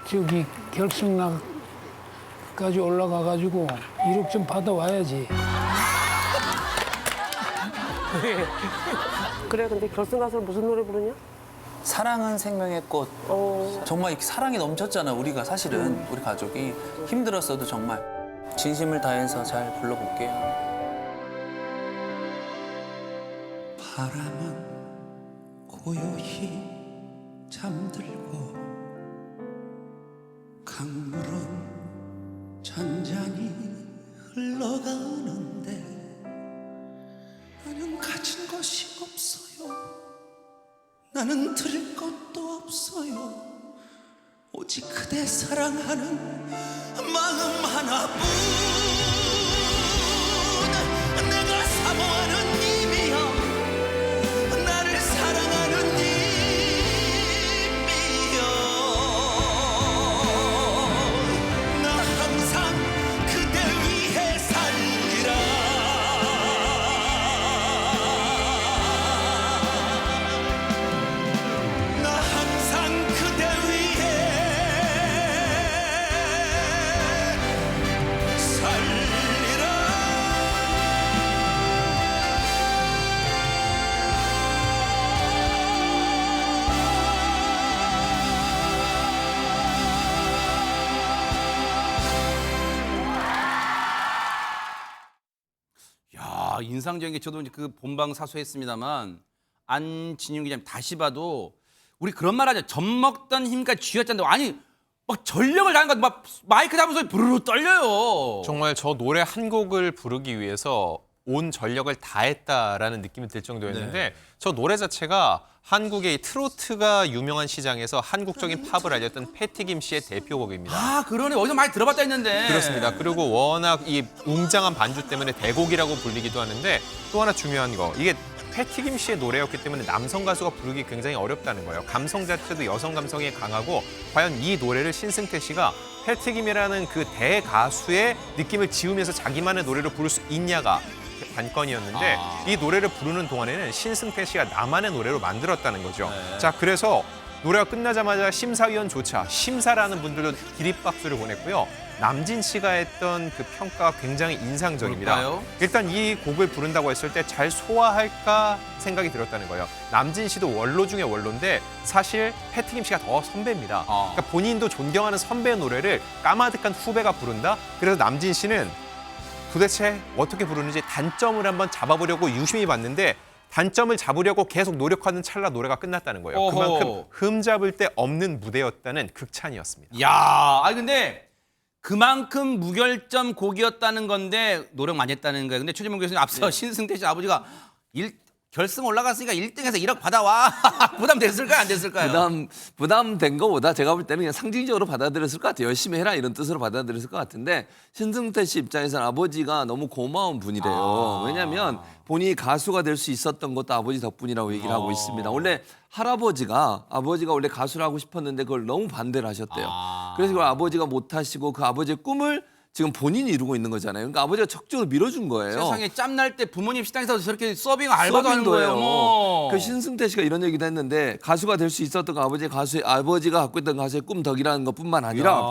Speaker 11: 저기 결승락까지 올라가가지고 1억 좀 받아와야지.
Speaker 12: 그래, 근데 결승 가서 무슨 노래 부르냐?
Speaker 13: 사랑은 생명의 꽃. 정말 이렇게 사랑이 넘쳤잖아. 우리가 사실은 우리 가족이 힘들었어도 정말 진심을 다해서 잘 불러볼게요.
Speaker 14: 바람은 고요히 잠들고 강물은 잔잔히 흘러가는데 나는 가진 것이 없어요. 나는 드릴 것도 없어요. 오직 그대 사랑하는 마음 하나뿐. 내가 사모하는 님이여, 나를 사랑하는 님이여. 나 항상 그대 위해 살리라. 나 항상 그대 위해 살리라.
Speaker 1: 야, 인상적인 게 저도 이제 그 본방 사수했습니다만 안진용 기자님 다시 봐도 우리 그런 말 하죠. 젖 먹던 힘까지 쥐었잖아요. 아니 막 전력을 다한 것 막 마이크 잡으면서 부르르 떨려요.
Speaker 3: 정말 저 노래 한 곡을 부르기 위해서 온 전력을 다했다라는 느낌이 들 정도였는데
Speaker 1: 네.
Speaker 3: 저 노래 자체가 한국의 이 트로트가 유명한 시장에서 한국적인 팝을 알렸던 패티김 씨의 대표곡입니다.
Speaker 1: 그러네. 어디서 많이 들어봤다 했는데.
Speaker 3: 그렇습니다. 그리고 워낙 이 웅장한 반주 때문에 대곡이라고 불리기도 하는데 또 하나 중요한 거, 이게 패티김 씨의 노래였기 때문에 남성 가수가 부르기 굉장히 어렵다는 거예요. 감성 자체도 여성 감성이 강하고 과연 이 노래를 신승태 씨가 패티김이라는 그 대가수의 느낌을 지우면서 자기만의 노래를 부를 수 있냐가 관건이었는데 이 노래를 부르는 동안에는 신승태 씨가 나만의 노래로 만들었다는 거죠.
Speaker 1: 네.
Speaker 3: 자, 그래서 노래가 끝나자마자 심사위원조차 심사라는 분들도 기립박수를 보냈고요. 남진 씨가 했던 그 평가가 굉장히 인상적입니다.
Speaker 1: 뭘까요?
Speaker 3: 일단 이 곡을 부른다고 했을 때 잘 소화할까 생각이 들었다는 거예요. 남진 씨도 원로 중에 원로인데 사실 패티김 씨가 더 선배입니다. 그러니까 본인도 존경하는 선배의 노래를 까마득한 후배가 부른다? 그래서 남진 씨는 도대체 어떻게 부르는지 단점을 한번 잡아보려고 유심히 봤는데 단점을 잡으려고 계속 노력하는 찰나 노래가 끝났다는 거예요.
Speaker 1: 어허.
Speaker 3: 그만큼 흠잡을 데 없는 무대였다는 극찬이었습니다.
Speaker 1: 야, 근데 그만큼 무결점 곡이었다는 건데 노력 많이 했다는 거예요. 근데 최재문 교수님 앞서 신승태 씨 아버지가 결승 올라갔으니까 1등에서 1억 받아와. 부담됐을까요? 안 됐을까요?
Speaker 6: 부담된 거보다 제가 볼 때는 그냥 상징적으로 받아들였을 것 같아요. 열심히 해라 이런 뜻으로 받아들였을 것 같은데 신승태 씨 입장에서는 아버지가 너무 고마운 분이래요. 왜냐하면 본인이 가수가 될 수 있었던 것도 아버지 덕분이라고 얘기를 하고 있습니다. 원래 아버지가 원래 가수를 하고 싶었는데 그걸 너무 반대를 하셨대요. 그래서 그걸 아버지가 못 하시고 그 아버지의 꿈을 지금 본인이 이루고 있는 거잖아요. 그러니까 아버지가 적극적으로 밀어준 거예요.
Speaker 1: 세상에 짬날 때 부모님 식당에서 저렇게 서빙 알바도 하는 거예요. 뭐.
Speaker 6: 그 신승태 씨가 이런 얘기도 했는데 가수가 될 수 있었던 거 아버지가 갖고 있던 가수의 꿈 덕이라는 것뿐만 아니라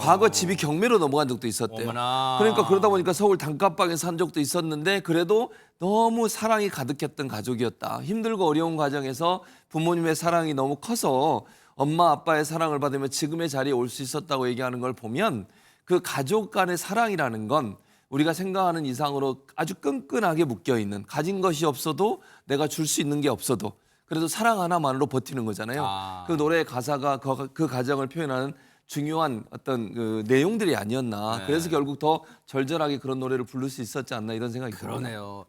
Speaker 6: 과거 집이 경매로 넘어간 적도 있었대요.
Speaker 1: 어머나.
Speaker 6: 그러니까 그러다 보니까 서울 단칸방에 산 적도 있었는데 그래도 너무 사랑이 가득했던 가족이었다. 힘들고 어려운 과정에서 부모님의 사랑이 너무 커서 엄마 아빠의 사랑을 받으며 지금의 자리에 올 수 있었다고 얘기하는 걸 보면 그 가족 간의 사랑이라는 건 우리가 생각하는 이상으로 아주 끈끈하게 묶여있는, 가진 것이 없어도 내가 줄 수 있는 게 없어도 그래도 사랑 하나만으로 버티는 거잖아요. 그 노래의 가사가 그 가정을 표현하는 중요한 어떤 그 내용들이 아니었나. 그래서 결국 더 절절하게 그런 노래를 부를 수 있었지 않나 이런 생각이 들어요.
Speaker 1: 그러네요.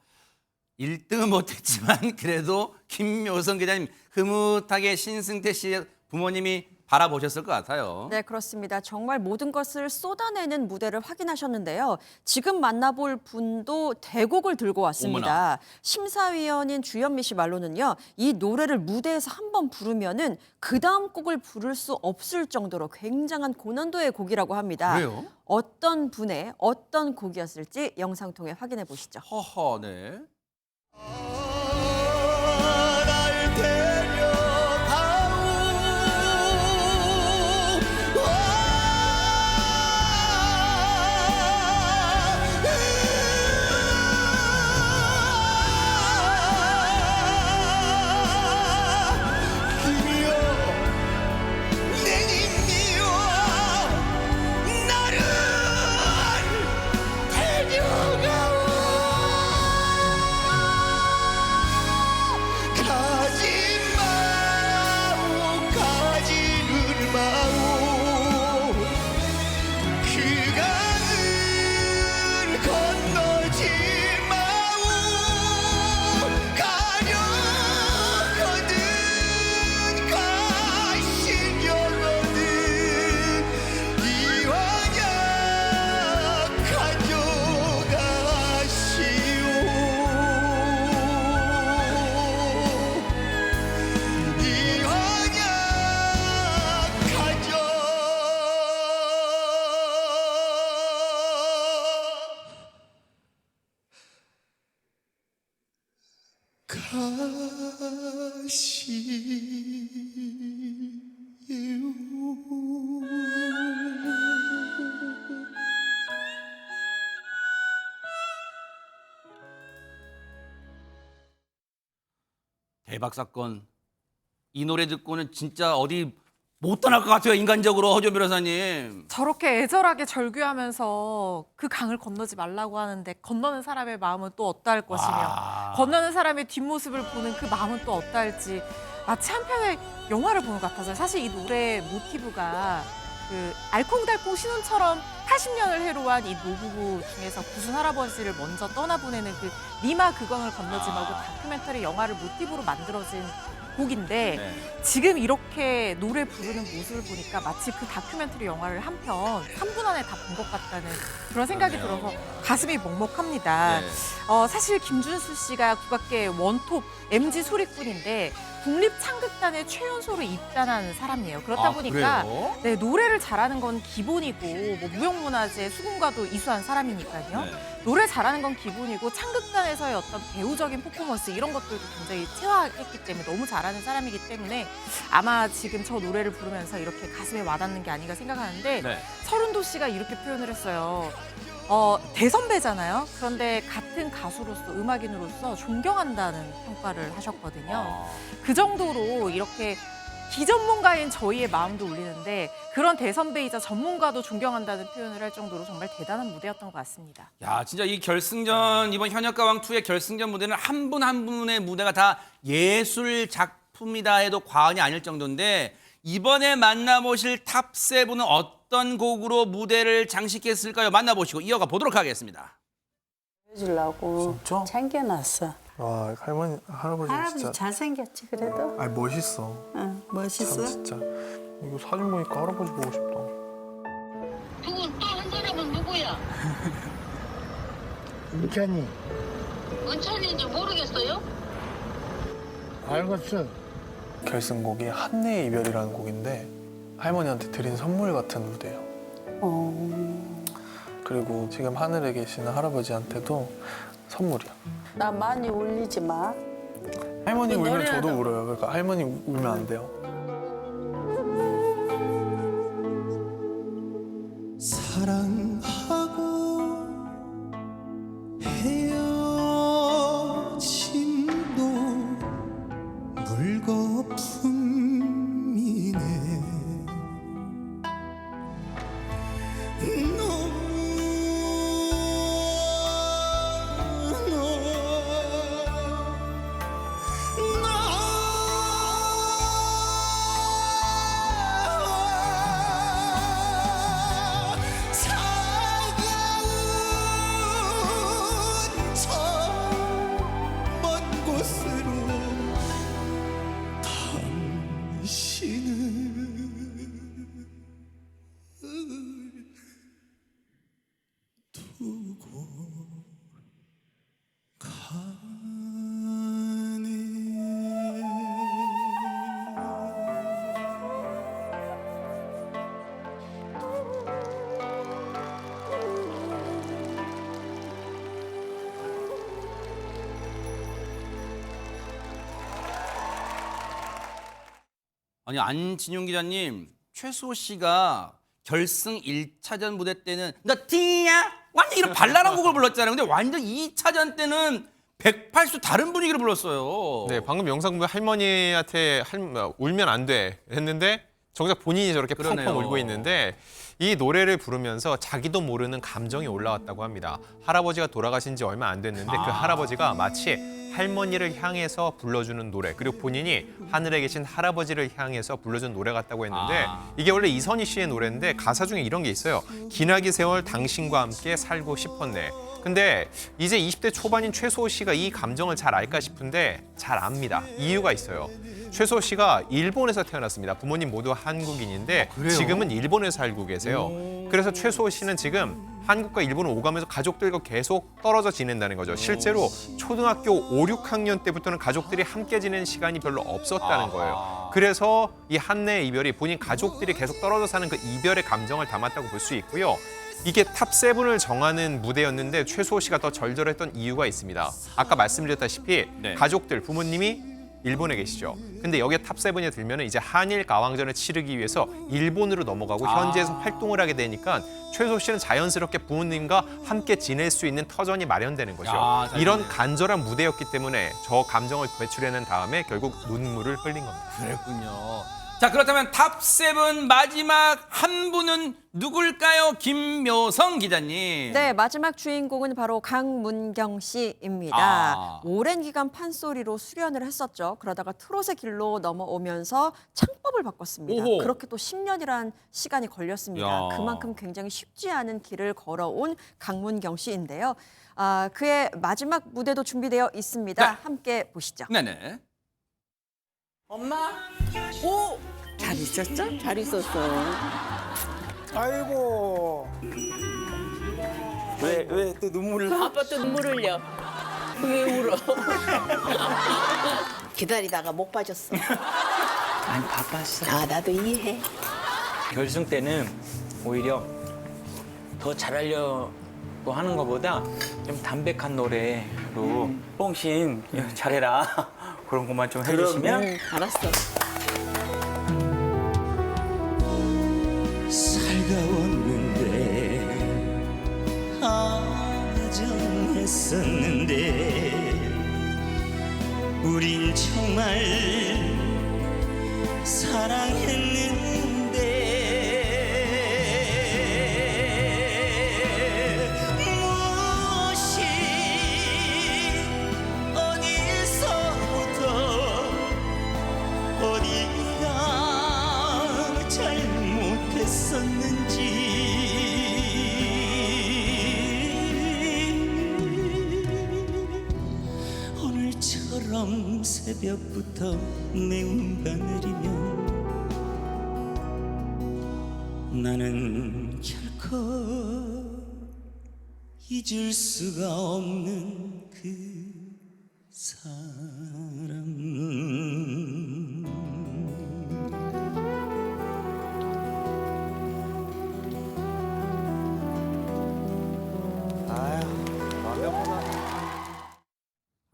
Speaker 1: 1등은 못했지만 그래도 김묘성 기자님 흐뭇하게 신승태 씨의 부모님이 바라보셨을 것 같아요.
Speaker 2: 네, 그렇습니다. 정말 모든 것을 쏟아내는 무대를 확인하셨는데요. 지금 만나볼 분도 대곡을 들고 왔습니다.
Speaker 1: 어머나.
Speaker 2: 심사위원인 주현미 씨 말로는요. 이 노래를 무대에서 한번 부르면은 그 다음 곡을 부를 수 없을 정도로 굉장한 고난도의 곡이라고 합니다.
Speaker 1: 그래요?
Speaker 2: 어떤 분의 어떤 곡이었을지 영상 통해 확인해 보시죠.
Speaker 1: 허허, 네.
Speaker 14: 날 데려가오 힘이여 내 힘이여 나를 데려가오 가지 마오 가지는 마오 그 강을 건너지 마오 가려거든 가시려거든 이왕야 가져가시오 이왕야 가시오
Speaker 1: 대박 사건. 이 노래 듣고는 진짜 어디 못 떠날 것 같아요. 인간적으로 허조 변호사님.
Speaker 7: 저렇게 애절하게 절규하면서 그 강을 건너지 말라고 하는데 건너는 사람의 마음은 또 어떠할 것이며 건너는 사람의 뒷모습을 보는 그 마음은 또 어떠할지 마치 한 편의 영화를 보는 것 같아서요. 사실 이 노래 모티브가 그 알콩달콩 신혼처럼 80년을 해로한 이 노부부 중에서 구순 할아버지를 먼저 떠나보내는 그 니마 그강을 건너지 말고 다큐멘터리 영화를 모티브로 만들어진 곡인데 지금 이렇게 노래 부르는 모습을 보니까 마치 그 다큐멘터리 영화를 한 편 3분 안에 다 본 것 같다는 그런 생각이 들어서 가슴이 먹먹합니다. 사실 김준수 씨가 국악계 원톱 MG 소리꾼인데 국립창극단의 최연소로 입단한 사람이에요. 그렇다 보니까
Speaker 1: 그래요?
Speaker 7: 네, 노래를 잘하는 건 기본이고 뭐 무형문화재 수군과도 이수한 사람이니까요. 노래 잘하는 건 기본이고 창극단에서의 어떤 배우적인 퍼포먼스 이런 것들도 굉장히 체화했기 때문에 너무 잘하는 사람이기 때문에 아마 지금 저 노래를 부르면서 이렇게 가슴에 와닿는 게 아닌가 생각하는데 서른도 씨가 이렇게 표현을 했어요. 대선배잖아요. 그런데 같은 가수로서 음악인으로서 존경한다는 평가를 하셨거든요. 그 정도로 이렇게 기전문가인 저희의 마음도 울리는데 그런 대선배이자 전문가도 존경한다는 표현을 할 정도로 정말 대단한 무대였던 것 같습니다.
Speaker 1: 야, 진짜 이 결승전 이번 현역가왕2의 결승전 무대는 한 분 한 분의 무대가 다 예술 작품이다 해도 과언이 아닐 정도인데 이번에 만나보실 탑7은 어떤 곡으로 무대를 장식했을까요? 만나보시고 이어가 보도록 하겠습니다.
Speaker 12: 보여주려고 챙겨놨어.
Speaker 15: 와 할머니 할아버지 진짜
Speaker 14: 잘생겼지 그래도?
Speaker 15: 아니 멋있어.
Speaker 14: 응, 멋있어.
Speaker 15: 참 진짜 이거 사진 보니까 할아버지 보고 싶다.
Speaker 14: 또 한 사람은 누구야?
Speaker 11: 은찬이
Speaker 14: 은찬인지 모르겠어요?
Speaker 11: 알겠어.
Speaker 15: 결승곡이 한내의 이별이라는 곡인데 할머니한테 드린 선물 같은 무대예요. 그리고 지금 하늘에 계시는 할아버지한테도 선물이야.
Speaker 14: 나 많이 울리지 마.
Speaker 15: 할머니 울면
Speaker 14: 노래하다.
Speaker 15: 저도 울어요. 그러니까 할머니 울면 안 돼요.
Speaker 14: 사랑하고 헤어짐도 물거품이네. 먼 곳으로 당신을 두고
Speaker 1: 아니 안진용 기자님, 최수호 씨가 결승 1차전 무대 때는 너 티야 완전 이런 발랄한 곡을 불렀잖아요. 근데 완전 2차전 때는 180도 다른 분위기를 불렀어요.
Speaker 3: 네, 방금 영상 보면 할머니한테 울면 안 돼 했는데 정작 본인이 저렇게
Speaker 1: 그러네요.
Speaker 3: 펑펑 울고 있는데 이 노래를 부르면서 자기도 모르는 감정이 올라왔다고 합니다. 할아버지가 돌아가신 지 얼마 안 됐는데 그 할아버지가 마치 할머니를 향해서 불러주는 노래, 그리고 본인이 하늘에 계신 할아버지를 향해서 불러준 노래 같다고 했는데 이게 원래 이선희 씨의 노래인데 가사 중에 이런 게 있어요. 기나긴 세월 당신과 함께 살고 싶었네. 근데 이제 20대 초반인 최수호 씨가 이 감정을 잘 알까 싶은데 잘 압니다. 이유가 있어요. 최수호 씨가 일본에서 태어났습니다. 부모님 모두 한국인인데 지금은 일본에서 살고 계세요. 그래서 최수호 씨는 지금 한국과 일본을 오가면서 가족들과 계속 떨어져 지낸다는 거죠. 실제로 초등학교 5, 6학년 때부터는 가족들이 함께 지내는 시간이 별로 없었다는 거예요. 그래서 이 한내의 이별이 본인 가족들이 계속 떨어져 사는 그 이별의 감정을 담았다고 볼 수 있고요. 이게 탑7을 정하는 무대였는데 최수호 씨가 더 절절했던 이유가 있습니다. 아까 말씀드렸다시피 가족들, 부모님이 일본에 계시죠. 근데 여기에 탑7에 들면 이제 한일 가왕전을 치르기 위해서 일본으로 넘어가고 현지에서 활동을 하게 되니까 최수호 씨는 자연스럽게 부모님과 함께 지낼 수 있는 터전이 마련되는 거죠. 이런 간절한 무대였기 때문에 저 감정을 배출해낸 다음에 결국 눈물을 흘린 겁니다.
Speaker 1: 그랬군요. 자, 그렇다면 탑7 마지막 한 분은 누굴까요? 김묘성 기자님.
Speaker 2: 네, 마지막 주인공은 바로 강문경 씨입니다. 오랜 기간 판소리로 수련을 했었죠. 그러다가 트롯의 길로 넘어오면서 창법을 바꿨습니다.
Speaker 1: 오호.
Speaker 2: 그렇게 또 10년이란 시간이 걸렸습니다.
Speaker 1: 야.
Speaker 2: 그만큼 굉장히 쉽지 않은 길을 걸어온 강문경 씨인데요. 그의 마지막 무대도 준비되어 있습니다.
Speaker 1: 네.
Speaker 2: 함께 보시죠.
Speaker 1: 네네.
Speaker 12: 엄마? 오! 잘 있었어? 잘 있었어.
Speaker 11: 아이고.
Speaker 12: 왜 또 눈물을 아빠 또 눈물 흘려. 왜 울어? 기다리다가 못 빠졌어.
Speaker 13: 많이 바빴어.
Speaker 12: 아, 나도 이해해.
Speaker 13: 결승 때는 오히려 더 잘하려고 하는 것보다 좀 담백한 노래로 뽕신 잘해라 그런 것만 좀 해주시면.
Speaker 12: 알았어.
Speaker 14: 살가웠는데 아정했었는데 우린 정말 사랑했는데 무엇이 어디서부터 어디가 잘못했었는지 오늘 처음 새벽부터 매운가 내리면 나는 결코 잊을 수가 없는 그 사람.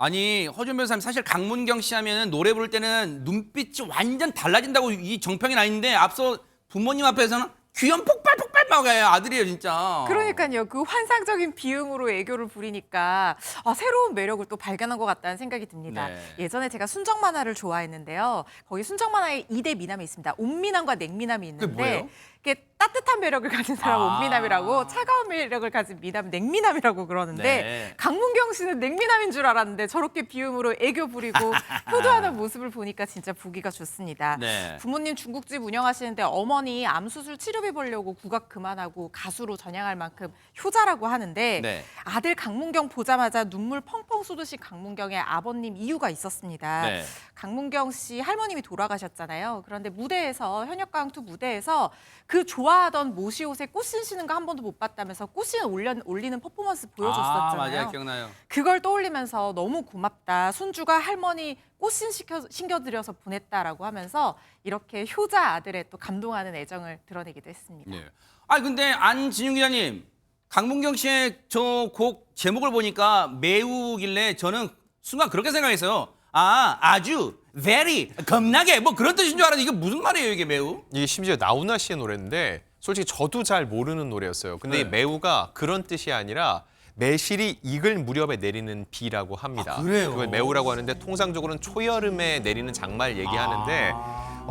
Speaker 1: 아니 허준 변호사님 사실 강문경 씨 하면 노래 부를 때는 눈빛이 완전 달라진다고 이 정평이 나 있는데 앞서 부모님 앞에서는 귀염 폭발 막아요. 아들이에요 진짜.
Speaker 7: 그러니까요. 그 환상적인 비음으로 애교를 부리니까 새로운 매력을 또 발견한 것 같다는 생각이 듭니다.
Speaker 1: 네.
Speaker 7: 예전에 제가 순정 만화를 좋아했는데요. 거기 순정 만화에 2대 미남이 있습니다. 온미남과 냉미남이
Speaker 1: 그게
Speaker 7: 있는데
Speaker 1: 뭐예요?
Speaker 7: 이게 따뜻한 매력을 가진 사람
Speaker 1: 아.
Speaker 7: 온미남이라고 차가운 매력을 가진 미남 냉미남이라고 그러는데
Speaker 1: 네.
Speaker 7: 강문경 씨는 냉미남인 줄 알았는데 저렇게 비음으로 애교 부리고 효도하는 모습을 보니까 진짜 보기가 좋습니다.
Speaker 1: 네.
Speaker 7: 부모님 중국집 운영하시는데 어머니 암 수술 치료비 벌려고 국악 그만하고 가수로 전향할 만큼 효자라고 하는데
Speaker 1: 네.
Speaker 7: 아들 강문경 보자마자 눈물 펑펑 쏟으신 강문경의 아버님 이유가 있었습니다.
Speaker 1: 네.
Speaker 7: 강문경 씨 할머님이 돌아가셨잖아요. 그런데 무대에서 현역가왕2 무대에서 그 좋아하던 모시 옷에 꽃 신시는 거 한 번도 못 봤다면서 꽃신 올리는 퍼포먼스 보여줬었잖아요.
Speaker 1: 맞아요, 기억나요.
Speaker 7: 그걸 떠올리면서 너무 고맙다. 손주가 할머니 꽃신 신겨드려서 보냈다라고 하면서 이렇게 효자 아들의 또 감동하는 애정을 드러내기도 했습니다.
Speaker 1: 네. 아 근데 안진용 기자님, 강문경 씨의 저 곡 제목을 보니까 매우길래 저는 순간 그렇게 생각했어요. 아주 very 겁나게 뭐 그런 뜻인 줄 알았는데 이게 무슨 말이에요 이게 매우?
Speaker 3: 이게 심지어 나훈아 씨의 노래인데 솔직히 저도 잘 모르는 노래였어요. 근데
Speaker 1: 네.
Speaker 3: 이 매우가 그런 뜻이 아니라 매실이 익을 무렵에 내리는 비라고 합니다.
Speaker 1: 아, 그래요?
Speaker 3: 그걸 매우라고 하는데 통상적으로는 초여름에 내리는 장마를 얘기하는데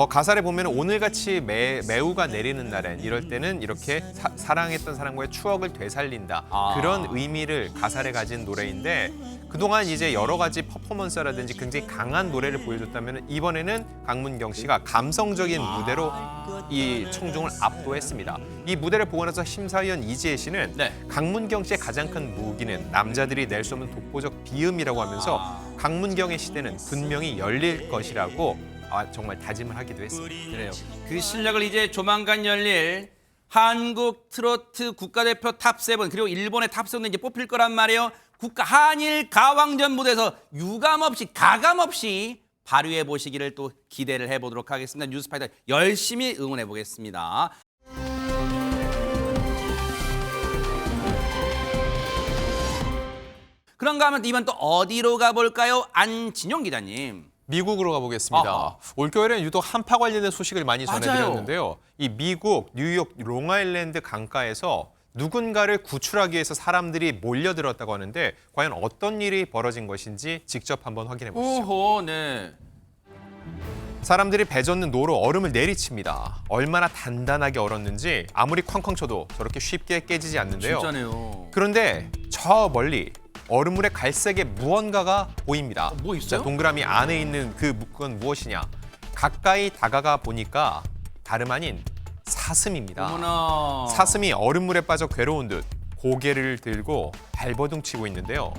Speaker 3: 가사를 보면 오늘같이 매우가 내리는 날엔 이럴 때는 이렇게 사랑했던 사람과의 추억을 되살린다. 그런 의미를 가사를 가진 노래인데 그동안 이제 여러 가지 퍼포먼스라든지 굉장히 강한 노래를 보여줬다면 이번에는 강문경 씨가 감성적인 무대로 이 청중을 압도했습니다. 이 무대를 보고 나서 심사위원 이지혜 씨는
Speaker 1: 네.
Speaker 3: 강문경 씨의 가장 큰 무기는 남자들이 낼 수 없는 독보적 비음이라고 하면서 강문경의 시대는 분명히 열릴 것이라고 정말 다짐을 하기도 했습니다.
Speaker 1: 그래요. 그 실력을 이제 조만간 열릴 한국 트로트 국가대표 탑7 그리고 일본의 탑7도 이제 뽑힐 거란 말이에요. 국가 한일 가왕전 무대에서 유감없이 가감없이 발휘해 보시기를 또 기대를 해보도록 하겠습니다. 뉴스파이터 열심히 응원해 보겠습니다. 그런가 하면 이번 또 어디로 가볼까요? 안진용 기자님.
Speaker 3: 미국으로 가보겠습니다. 올겨울에는 유독 한파 관련된 소식을 많이 전해드렸는데요. 이 미국 뉴욕 롱아일랜드 강가에서 누군가를 구출하기 위해서 사람들이 몰려들었다고 하는데 과연 어떤 일이 벌어진 것인지 직접 한번 확인해 보시죠.
Speaker 1: 오호, 네.
Speaker 3: 사람들이 배 젓는 노로 얼음을 내리칩니다. 얼마나 단단하게 얼었는지 아무리 쾅쾅 쳐도 저렇게 쉽게 깨지지 않는데요.
Speaker 1: 진짜네요.
Speaker 3: 그런데 저 멀리 얼음물의 갈색의 무언가가 보입니다.
Speaker 1: 뭐 있어요?
Speaker 3: 자, 동그라미 안에 있는 그건 무엇이냐? 가까이 다가가 보니까 다름 아닌 사슴입니다.
Speaker 1: 어머나.
Speaker 3: 사슴이 얼음물에 빠져 괴로운 듯 고개를 들고 발버둥 치고 있는데요.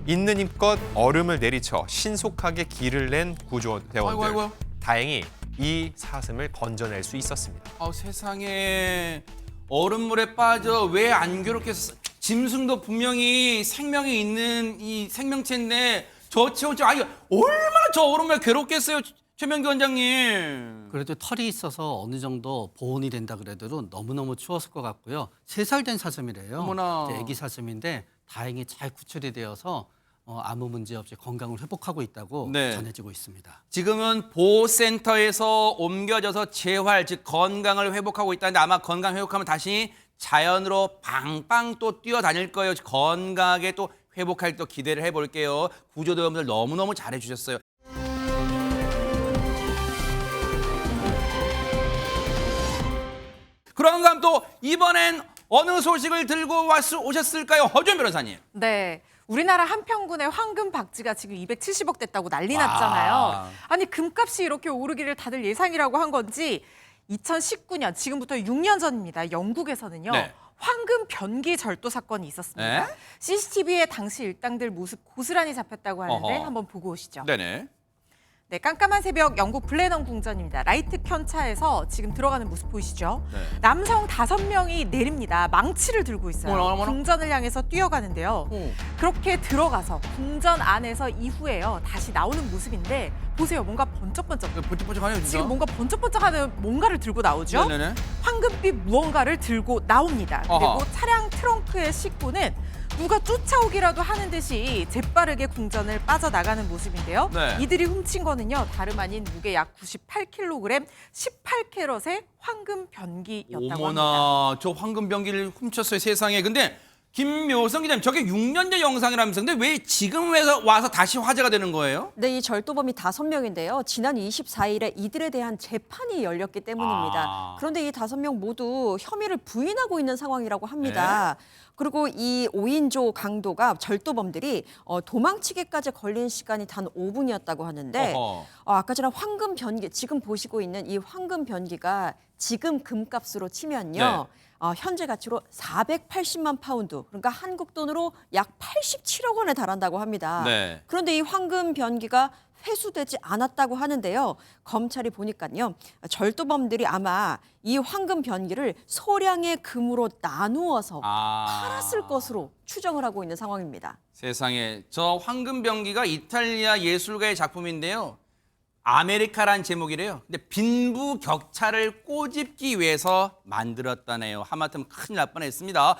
Speaker 3: 있는 힘껏 얼음을 내리쳐 신속하게 길을 낸 구조대원들.
Speaker 1: 아이고.
Speaker 3: 다행히 이 사슴을 건져낼 수 있었습니다.
Speaker 1: 세상에 얼음물에 빠져 왜 안 괴롭겠어? 짐승도 분명히 생명이 있는 이 생명체인데 저 체온증 얼마나 저 얼음물 괴롭겠어요, 최명기 원장님.
Speaker 8: 그래도 털이 있어서 어느 정도 보온이 된다 그래도 너무너무 추웠을 것 같고요. 3살 된 사슴이래요.
Speaker 1: 어머나.
Speaker 8: 이제 아기 사슴인데 다행히 잘 구출이 되어서 아무 문제 없이 건강을 회복하고 있다고
Speaker 1: 네.
Speaker 8: 전해지고 있습니다.
Speaker 1: 지금은 보호센터에서 옮겨져서 재활, 즉 건강을 회복하고 있다는데 아마 건강 회복하면 다시 자연으로 방방 또 뛰어다닐 거예요. 건강하게 또 회복할 또 기대를 해볼게요. 구조대원들 너무너무 잘해주셨어요. 그런가 하면 또 이번엔 어느 소식을 들고 오셨을까요? 허준 변호사님.
Speaker 7: 네. 우리나라 한평군의 황금 박쥐가 지금 270억 됐다고 난리 났잖아요. 아니 금값이 이렇게 오르기를 다들 예상이라고 한 건지 2019년 지금부터 6년 전입니다. 영국에서는요.
Speaker 1: 네.
Speaker 7: 황금 변기 절도 사건이 있었습니다.
Speaker 1: 네?
Speaker 7: CCTV에 당시 일당들 모습 고스란히 잡혔다고 하는데
Speaker 1: 어허.
Speaker 7: 한번 보고 오시죠.
Speaker 1: 네네.
Speaker 7: 네, 깜깜한 새벽 영국 블레넌 궁전입니다. 라이트 켠 차에서 지금 들어가는 모습 보이시죠?
Speaker 1: 네.
Speaker 7: 남성 5명이 내립니다. 망치를 들고 있어요.
Speaker 1: 어머나.
Speaker 7: 궁전을 향해서 뛰어가는데요. 그렇게 들어가서 궁전 안에서 이후에요. 다시 나오는 모습인데 보세요. 뭔가 번쩍번쩍.
Speaker 1: 번쩍번쩍하네요, 진짜.
Speaker 7: 지금 뭔가 번쩍번쩍하는 뭔가를 들고 나오죠?
Speaker 1: 네네네.
Speaker 7: 황금빛 무언가를 들고 나옵니다. 그리고
Speaker 1: 어허.
Speaker 7: 차량 트렁크에 싣고는 누가 쫓아오기라도 하는 듯이 재빠르게 궁전을 빠져나가는 모습인데요.
Speaker 1: 네.
Speaker 7: 이들이 훔친 거는요. 다름 아닌 무게 약 98kg, 18캐럿의 황금 변기였다고 합니다.
Speaker 1: 어머나, 저 황금 변기를 훔쳤어요, 세상에. 근데 김묘성 기자님, 저게 6년 전 영상이라면서 근데 왜 지금 와서 다시 화제가 되는 거예요?
Speaker 2: 네, 이 절도범이 5명인데요. 지난 24일에 이들에 대한 재판이 열렸기 때문입니다.
Speaker 1: 아.
Speaker 2: 그런데 이 5명 모두 혐의를 부인하고 있는 상황이라고 합니다. 그리고 이 5인조 강도가 절도범들이 도망치기까지 걸린 시간이 단 5분이었다고 하는데
Speaker 1: 어허.
Speaker 2: 아까 전에 황금 변기, 지금 보시고 있는 이 황금 변기가 지금 금값으로 치면요. 현재 가치로 480만 파운드, 그러니까 한국 돈으로 약 87억 원에 달한다고 합니다.
Speaker 1: 네.
Speaker 2: 그런데 이 황금 변기가 회수되지 않았다고 하는데요. 검찰이 보니까요. 절도범들이 아마 이 황금 변기를 소량의 금으로 나누어서 팔았을 것으로 추정을 하고 있는 상황입니다.
Speaker 1: 세상에, 저 황금 변기가 이탈리아 예술가의 작품인데요. 아메리카란 제목이래요. 근데 빈부격차를 꼬집기 위해서 만들었다네요. 하마터면 큰일 날 뻔했습니다.